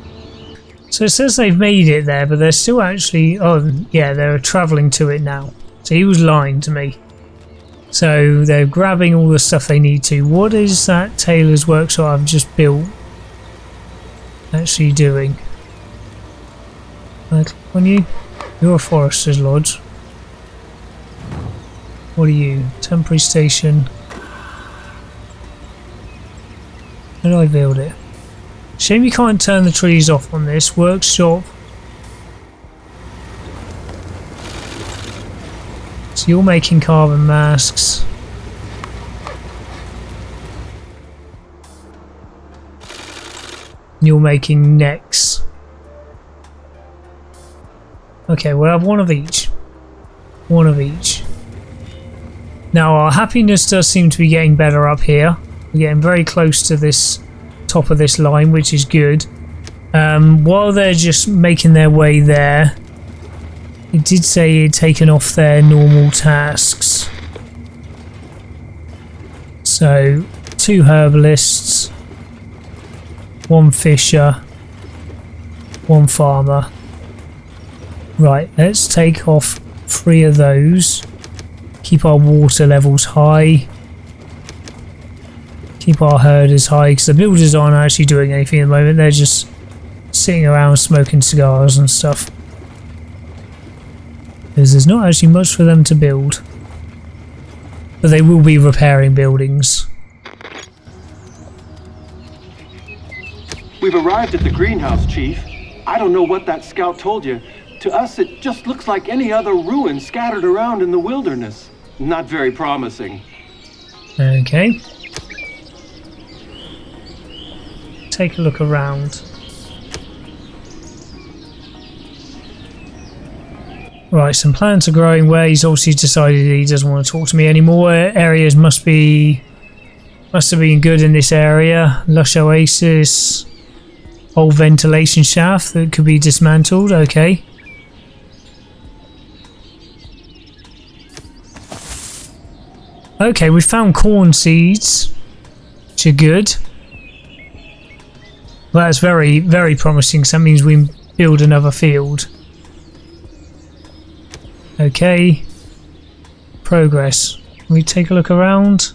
So it says they've made it there, but they're still actually... Oh, yeah, they're travelling to it now. So he was lying to me. So they're grabbing all the stuff they need to. What is that tailor's workshop I've just built actually doing? Can I click on you? You're a forester's lodge. What are you? Temporary station. How do I build it? Shame you can't turn the trees off on this. Workshop. So you're making carbon masks. You're making necks. Okay, we'll have one of each. One of each. Now our happiness does seem to be getting better up here. We're getting very close to this top of this line, which is good. While they're just making their way there, it did say it'd taken off their normal tasks. So 2 herbalists, 1 fisher, 1 farmer. Right, let's take off 3 of those. Keep our water levels high. Keep our herders high, because the builders aren't actually doing anything at the moment. They're just sitting around smoking cigars and stuff. Because there's not actually much for them to build. But they will be repairing buildings. We've arrived at the greenhouse, Chief. I don't know what that scout told you. To us, it just looks like any other ruin scattered around in the wilderness. Not very promising. Okay. Take a look around. Right, some plants are growing where he's obviously decided he doesn't want to talk to me anymore. Areas must have been good in this area. Lush oasis. Old ventilation shaft that could be dismantled. Okay. Okay, we found corn seeds, which are good. Well, that's very, very promising. So that means we can build another field. Okay. Progress. Can we take a look around?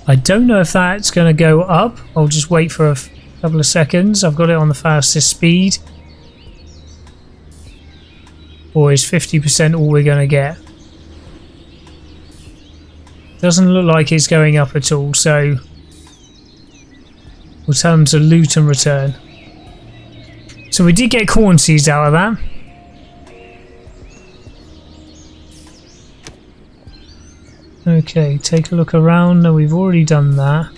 I don't know if that's going to go up. I'll just wait for a couple of seconds. I've got it on the fastest speed. Or is 50% all we're going to get? Doesn't look like it's going up at all, so we'll tell them to loot and return. So we did get corn seeds out of that. Okay, take a look around. No, we've already done that.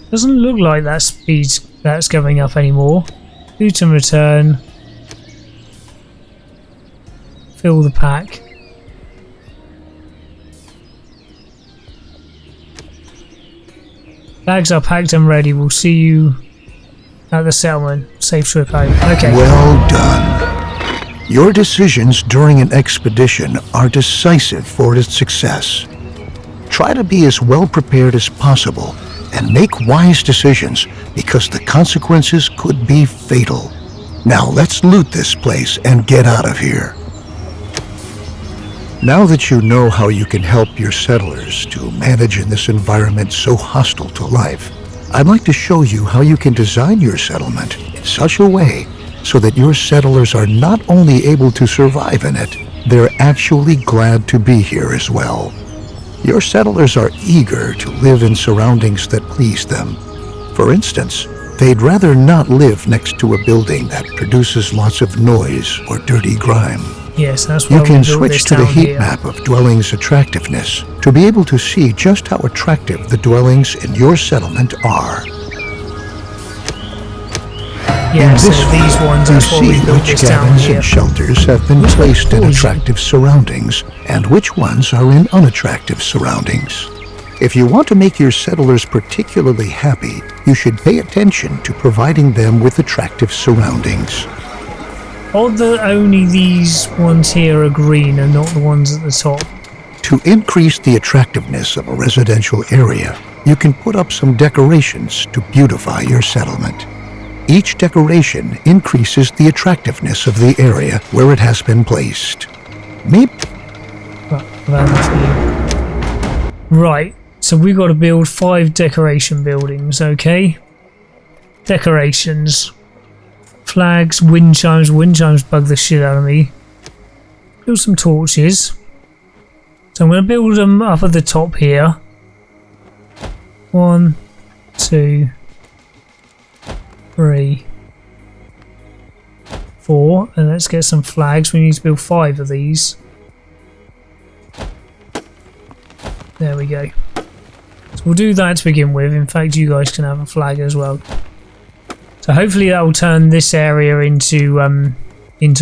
Doesn't look like that that's going up anymore. Loot and return. Fill the pack. Bags are packed and ready. We'll see you at the settlement. Safe trip home. Okay. Well done. Your decisions during an expedition are decisive for its success. Try to be as well prepared as possible and make wise decisions because the consequences could be fatal. Now let's loot this place and get out of here. Now that you know how you can help your settlers to manage in this environment so hostile to life, I'd like to show you how you can design your settlement in such a way so that your settlers are not only able to survive in it, they're actually glad to be here as well. Your settlers are eager to live in surroundings that please them. For instance, they'd rather not live next to a building that produces lots of noise or dirty grime. Yes, that's why you can we built switch this to the town heat here. map of dwellings attractiveness to be able to see just how attractive the dwellings in your settlement are. Yeah, In so this these view, ones, you that's why see we built which this town cabins here. and shelters have been placed in attractive surroundings and which ones are in unattractive surroundings. If you want to make your settlers particularly happy, you should pay attention to providing them with attractive surroundings. Although only these ones here are green and not the ones at the top. To increase the attractiveness of a residential area, you can put up some decorations to beautify your settlement. Each decoration increases the attractiveness of the area where it has been placed. Right, so we got to build 5 decoration buildings, okay? Decorations. Flags, wind chimes. Wind chimes bug the shit out of me. Build some torches. So I'm going to build them up at the top here. 1, 2, 3, 4, and let's get some flags. We need to build 5 of these. There we go. So we'll do that to begin with. In fact, you guys can have a flag as well. So hopefully that will turn this area into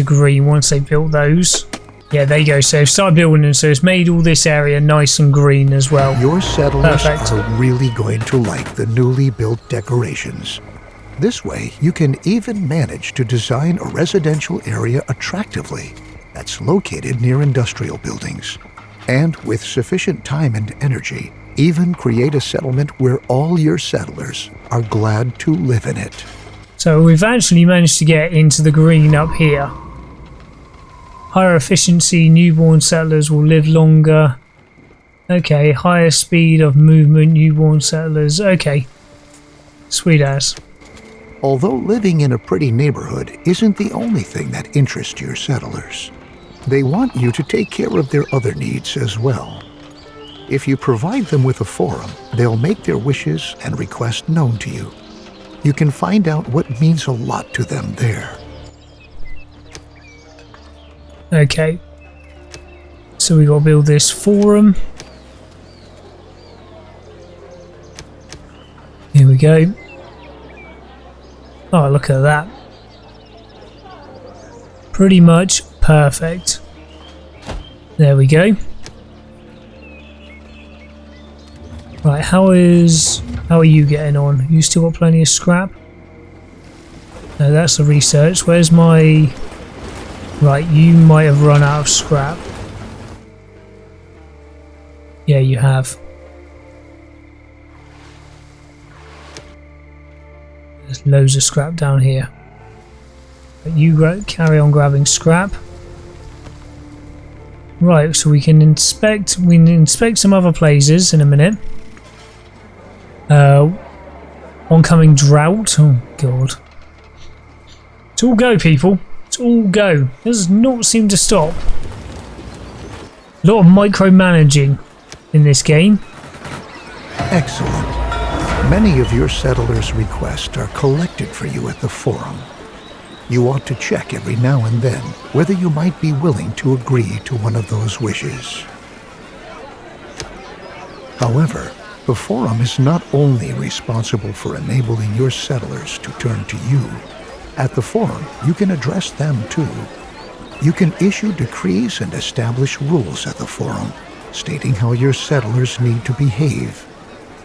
green once they built those. Yeah, there you go. So start building them. So it's made all this area nice and green as well. Your settlers Perfect. are really going to like the newly built decorations. This way, you can even manage to design a residential area attractively that's located near industrial buildings. And with sufficient time and energy, even create a settlement where all your settlers are glad to live in it. So we've actually managed to get into the green up here. Higher efficiency, newborn settlers will live longer. Okay, higher speed of movement, newborn settlers. Okay, sweet as. Although living in a pretty neighborhood isn't the only thing that interests your settlers, they want you to take care of their other needs as well. If you provide them with a forum, they'll make their wishes and requests known to you. You can find out what means a lot to them there. Okay, so we got to build this forum. Here we go. Oh, look at that. Pretty much perfect. There we go. Right, how are you getting on? You still got plenty of scrap? No, that's the research. Where's my... Right, you might have run out of scrap. Yeah, you have. There's loads of scrap down here. But you carry on grabbing scrap. Right, so we can inspect some other places in a minute. Oncoming drought. Oh god. It's all go, people. It's all go. Does not seem to stop. A lot of micromanaging in this game. Excellent. Many of your settlers' requests are collected for you at the forum. You ought to check every now and then whether you might be willing to agree to one of those wishes. However, the forum is not only responsible for enabling your settlers to turn to you. At the forum, you can address them too. You can issue decrees and establish rules at the forum, stating how your settlers need to behave.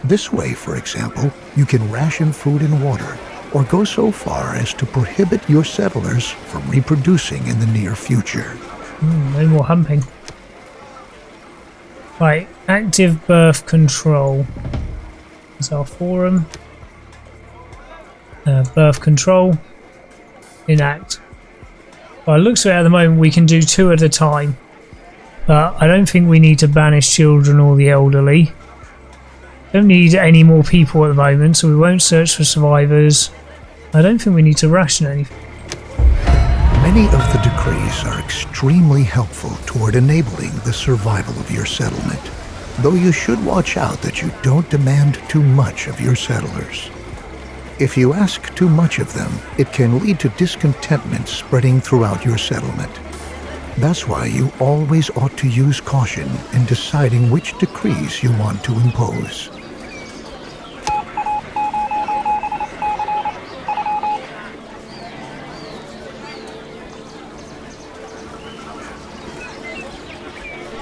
This way, for example, you can ration food and water, or go so far as to prohibit your settlers from reproducing in the near future. No more humping. Right, active birth control. That's our forum. Birth control. Enact. Well, it looks like at the moment we can do 2 at a time. But I don't think we need to banish children or the elderly. Don't need any more people at the moment, so we won't search for survivors. I don't think we need to ration anything. Many of the decrees are extremely helpful toward enabling the survival of your settlement, though you should watch out that you don't demand too much of your settlers. If you ask too much of them, it can lead to discontentment spreading throughout your settlement. That's why you always ought to use caution in deciding which decrees you want to impose.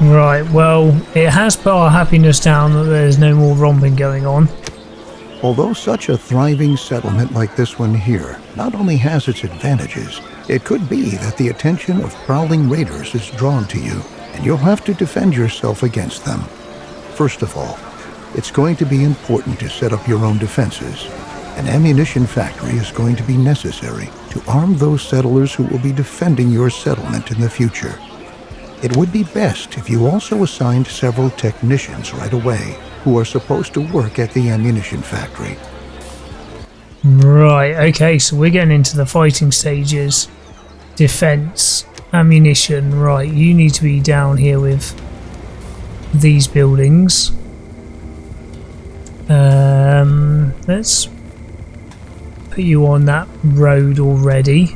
Right, well, it has put our happiness down that there's no more romping going on. Although such a thriving settlement like this one here not only has its advantages, it could be that the attention of prowling raiders is drawn to you, and you'll have to defend yourself against them. First of all, it's going to be important to set up your own defenses. An ammunition factory is going to be necessary to arm those settlers who will be defending your settlement in the future. It would be best if you also assigned several technicians right away who are supposed to work at the ammunition factory. Right, okay, so we're getting into the fighting stages. Defense, ammunition, right, you need to be down here with these buildings. Let's put you on that road already.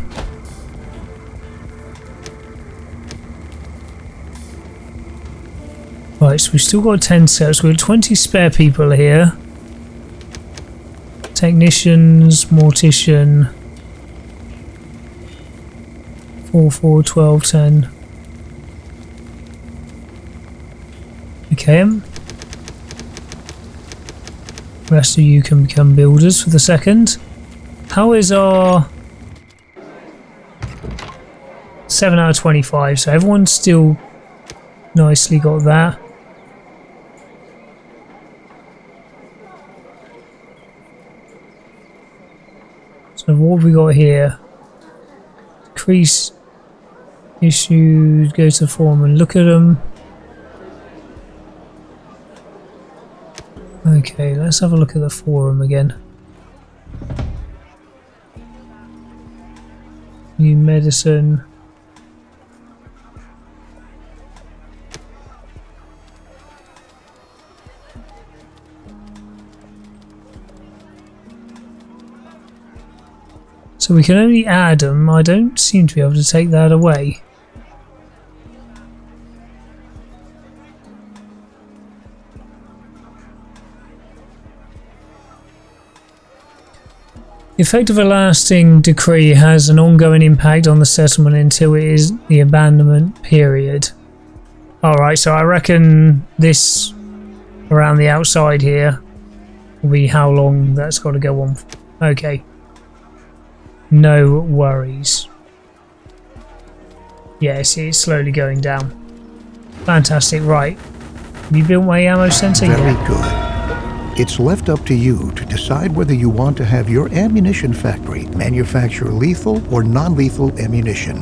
Right, so we've still got 10 sets. We've got 20 spare people here. Technicians, mortician. 4, 4, 12, 10. Okay. The rest of you can become builders for the second. How is our 7 out of 25? So everyone's still nicely got that. So what have we got here? Decrease issued, go to the forum and look at them. Okay, let's have a look at the forum again. New medicine. So we can only add them, I don't seem to be able to take that away. The effect of a lasting decree has an ongoing impact on the settlement until it is the abandonment period. Alright, so I reckon this around the outside here will be how long that's got to go on for. Okay. No worries. Yes, it's slowly going down. Fantastic, right. Have you built my ammo sensor? Very good. It's left up to you to decide whether you want to have your ammunition factory manufacture lethal or non-lethal ammunition.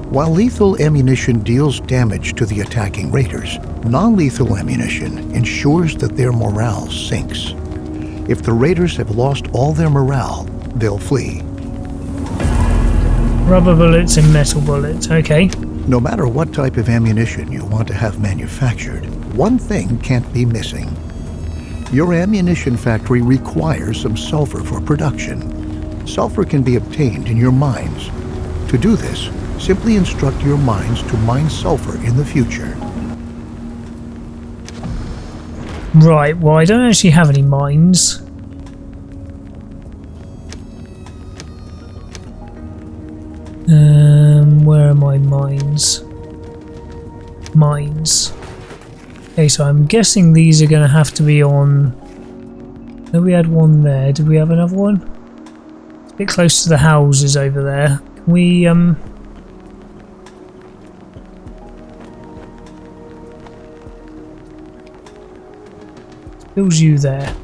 While lethal ammunition deals damage to the attacking raiders, non-lethal ammunition ensures that their morale sinks. If the raiders have lost all their morale, they'll flee. Rubber bullets and metal bullets, okay. No matter what type of ammunition you want to have manufactured, one thing can't be missing. Your ammunition factory requires some sulfur for production. Sulfur can be obtained in your mines. To do this, simply instruct your mines to mine sulfur in the future. Right, well, I don't actually have any mines. Where are my mines? Mines. Okay, so I'm guessing these are going to have to be on... No, we had one there. Did we have another one? It's a bit close to the houses over there. Can we, build you there.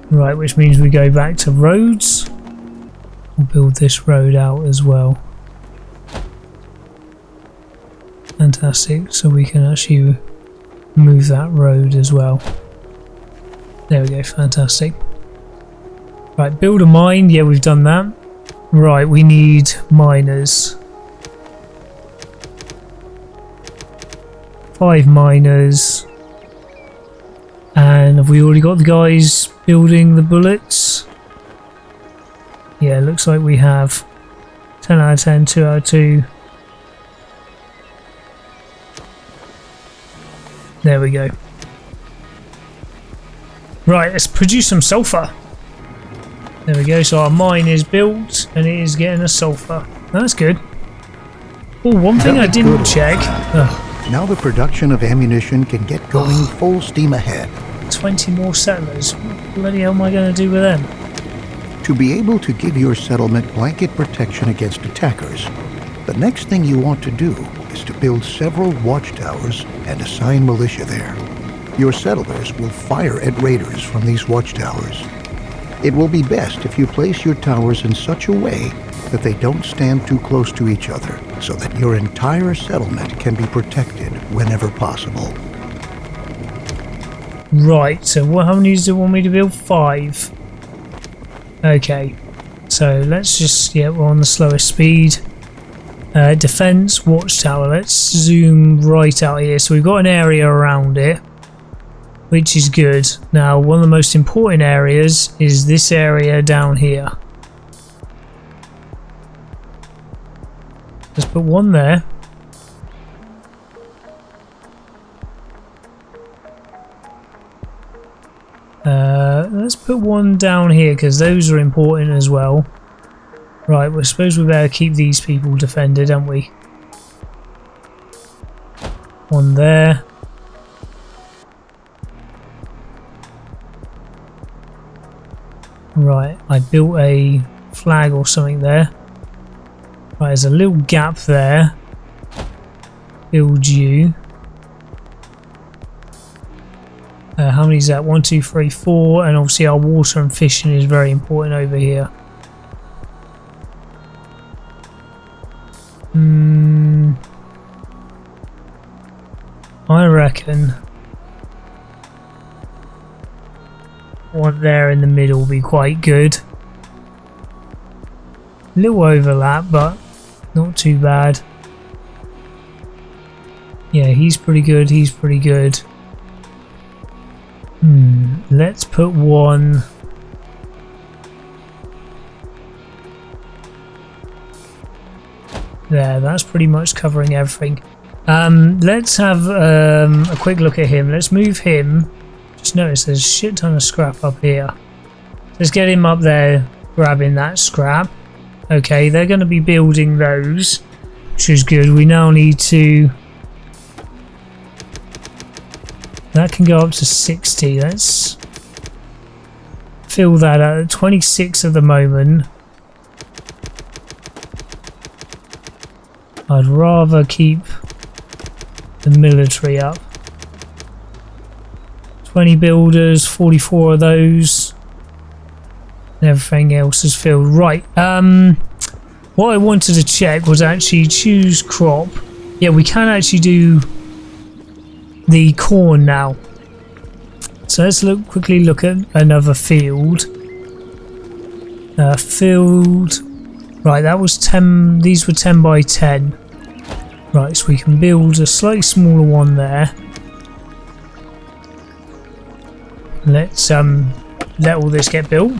Right, which means we go back to roads. We'll build this road out as well. Fantastic, so we can actually move that road as well. There we go, fantastic. Right, build a mine, yeah, we've done that. Right, we need miners. 5 miners. And have we already got the guys building the bullets? Yeah, looks like we have. 10 out of 10, 2 out of 2. There we go. Right, let's produce some sulfur. There we go, so our mine is built and it is getting us sulfur. That's good. Oh, one thing I didn't check. Ugh. Now the production of ammunition can get going full steam ahead. 20 more settlers. What bloody hell am I going to do with them? To be able to give your settlement blanket protection against attackers, the next thing you want to do is to build several watchtowers and assign militia there. Your settlers will fire at raiders from these watchtowers. It will be best if you place your towers in such a way that they don't stand too close to each other, so that your entire settlement can be protected whenever possible. Right, so how many do you want me to build? 5. Okay, so let's just, yeah, we're on the slowest speed. Defense, watchtower, let's zoom right out here. So we've got an area around it, which is good. Now, one of the most important areas is this area down here. Let's put one there. Let's put one down here because those are important as well. Right, well, I suppose we better keep these people defended, don't we? One there. Right, I built a flag or something there. Right, there's a little gap there. Build you. How many is that? 1, 2, 3, 4. And obviously our water and fishing is very important over here. I reckon one there in the middle will be quite good. Little overlap, but not too bad. Yeah, he's pretty good, he's pretty good. Let's put one there. That's pretty much covering everything. Let's have a quick look at him. Let's move him. Just notice there's a shit ton of scrap up here. Let's get him up there grabbing that scrap. Okay, they're going to be building those, which is good. We now need to... That can go up to 60. Let's fill that out at 26 at the moment. I'd rather keep the military up. 20 builders, 44 of those. And everything else is filled. Right, what I wanted to check was actually choose crop. Yeah, we can actually do the corn now. So let's quickly look at another field. Field. Right, that was 10. These were 10 by 10. Right, so we can build a slightly smaller one there. Let's let all this get built.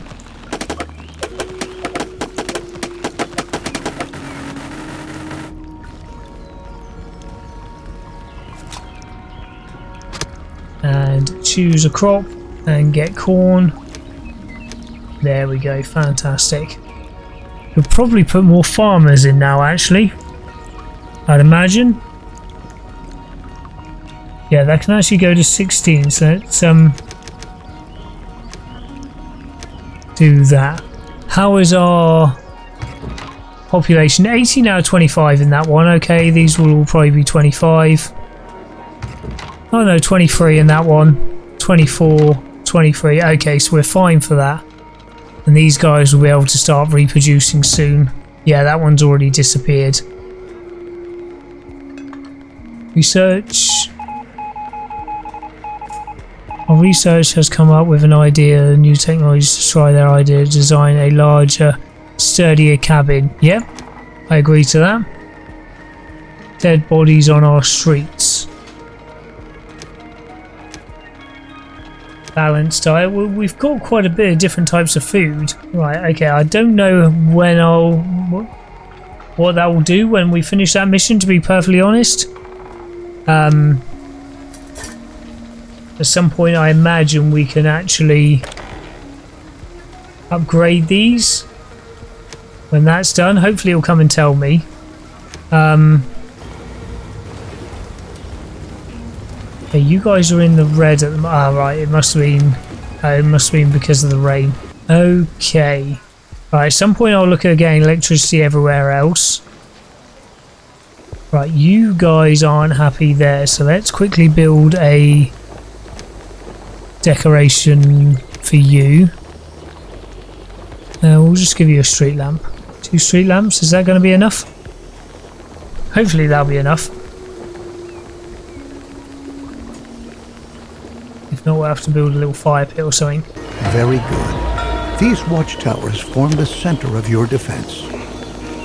And choose a crop and get corn. There we go, fantastic. We'll probably put more farmers in now, actually, I'd imagine. Yeah, that can actually go to 16, so let's do that. How is our population? 18 out of 25 in that one. Okay, these will all probably be 25. Oh no, 23 in that one. 24, 23. Okay, so we're fine for that. And these guys will be able to start reproducing soon. Yeah, that one's already disappeared. Research. Our research has come up with an idea, new technologies to try their idea to design a larger, sturdier cabin. Yep, I agree to that. Dead bodies on our streets. Balanced diet. Well, we've got quite a bit of different types of food. Right, okay, I don't know when what that will do when we finish that mission, to be perfectly honest. At some point I imagine we can actually upgrade these. When that's done, hopefully it'll come and tell me. Okay, you guys are in the red at the moment. Ah, right, it must have been because of the rain. Okay. Right, at some point I'll look at getting electricity everywhere else. Right, you guys aren't happy there, so let's quickly build a decoration for you. We'll just give you a street lamp. 2 street lamps, is that going to be enough? Hopefully that'll be enough. If not, we'll have to build a little fire pit or something. Very good. These watchtowers form the center of your defense.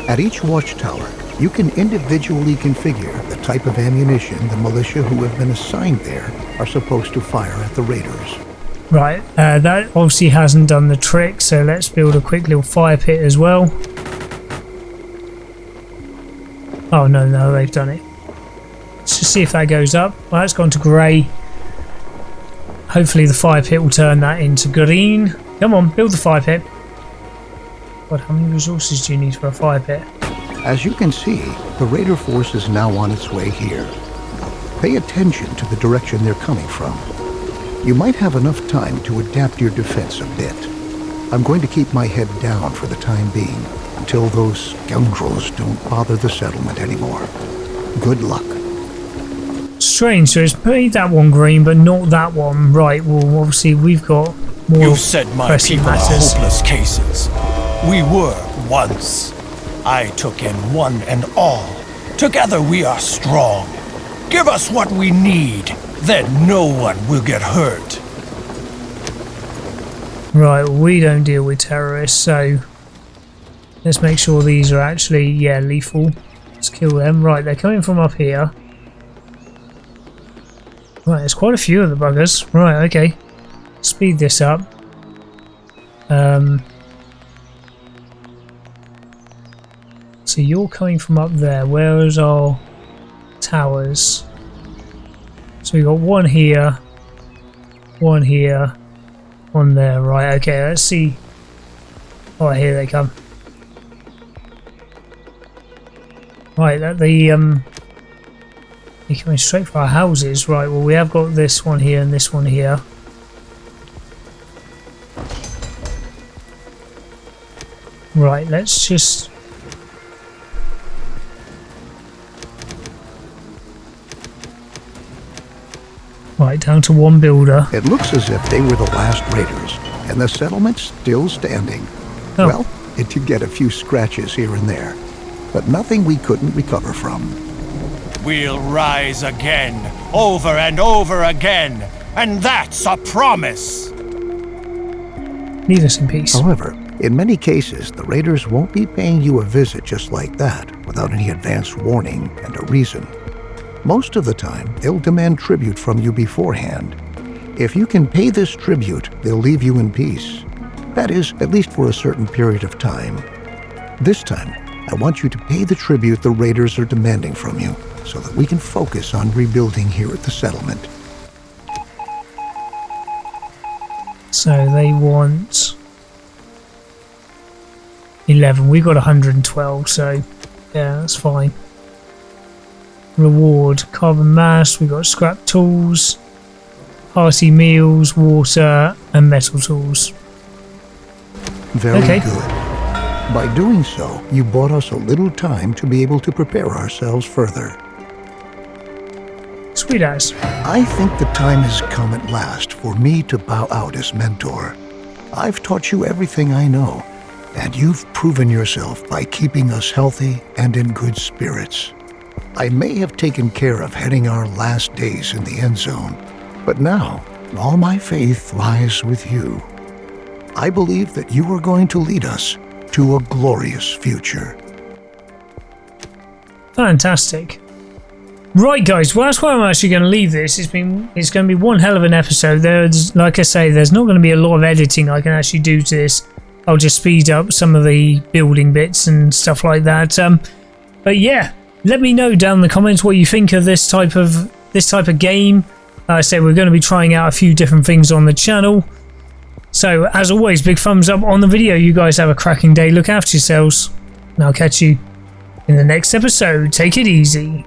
At each watchtower, you can individually configure the type of ammunition the militia who have been assigned there are supposed to fire at the raiders. Right, that obviously hasn't done the trick, so let's build a quick little fire pit as well. Oh no, they've done it. Let's just see if that goes up. Well, that's gone to grey. Hopefully the fire pit will turn that into green. Come on, build the fire pit. God, how many resources do you need for a fire pit? As you can see, the raider force is now on its way here. Pay attention to the direction they're coming from. You might have enough time to adapt your defense a bit. I'm going to keep my head down for the time being, until those scoundrels don't bother the settlement anymore. Good luck. Strange, so it's made that one green, but not that one. Right, well, obviously we've got more You've said my pressing people matters. are hopeless cases. We were once. I took in one and all. Together we are strong. Give us what we need, then no one will get hurt. Right, well, we don't deal with terrorists, so let's make sure these are actually, yeah, lethal. Let's kill them. Right, they're coming from up here. Right, there's quite a few of the buggers. Right, okay. Speed this up. So you're coming from up there. Where is our towers? So we got one here, one there. Right, okay, let's see. Oh, here they come. Right, they're coming straight for our houses. Right, well, we have got this one here and this one here. Right, let's just... Right, down to one builder. It looks as if they were the last raiders, and the settlement's still standing. Oh. Well, it did get a few scratches here and there, but nothing we couldn't recover from. We'll rise again, over and over again, and that's a promise. Leave us in peace. However, In many cases, the raiders won't be paying you a visit just like that, without any advance warning and a reason. Most of the time, they'll demand tribute from you beforehand. If you can pay this tribute, they'll leave you in peace. That is, at least for a certain period of time. This time, I want you to pay the tribute the raiders are demanding from you, so that we can focus on rebuilding here at the settlement. So they want 11. We got 112, so yeah, that's fine. Reward, carbon mass, we got scrap tools, hearty meals, water, and metal tools. Very Okay. good. By doing so, you bought us a little time to be able to prepare ourselves further. Sweet as. I think the time has come at last for me to bow out as mentor. I've taught you everything I know, and you've proven yourself by keeping us healthy and in good spirits. I may have taken care of heading our last days in the Endzone, but now all my faith lies with you. I believe that you are going to lead us to a glorious future. Fantastic. Right, guys. Well, that's where I'm actually going to leave this. It's going to be one hell of an episode. There's, like I say, there's not going to be a lot of editing I can actually do to this. I'll just speed up some of the building bits and stuff like that. But yeah, let me know down in the comments what you think of this type of game. Like I say, we're going to be trying out a few different things on the channel. So, as always, big thumbs up on the video. You guys have a cracking day. Look after yourselves. And I'll catch you in the next episode. Take it easy.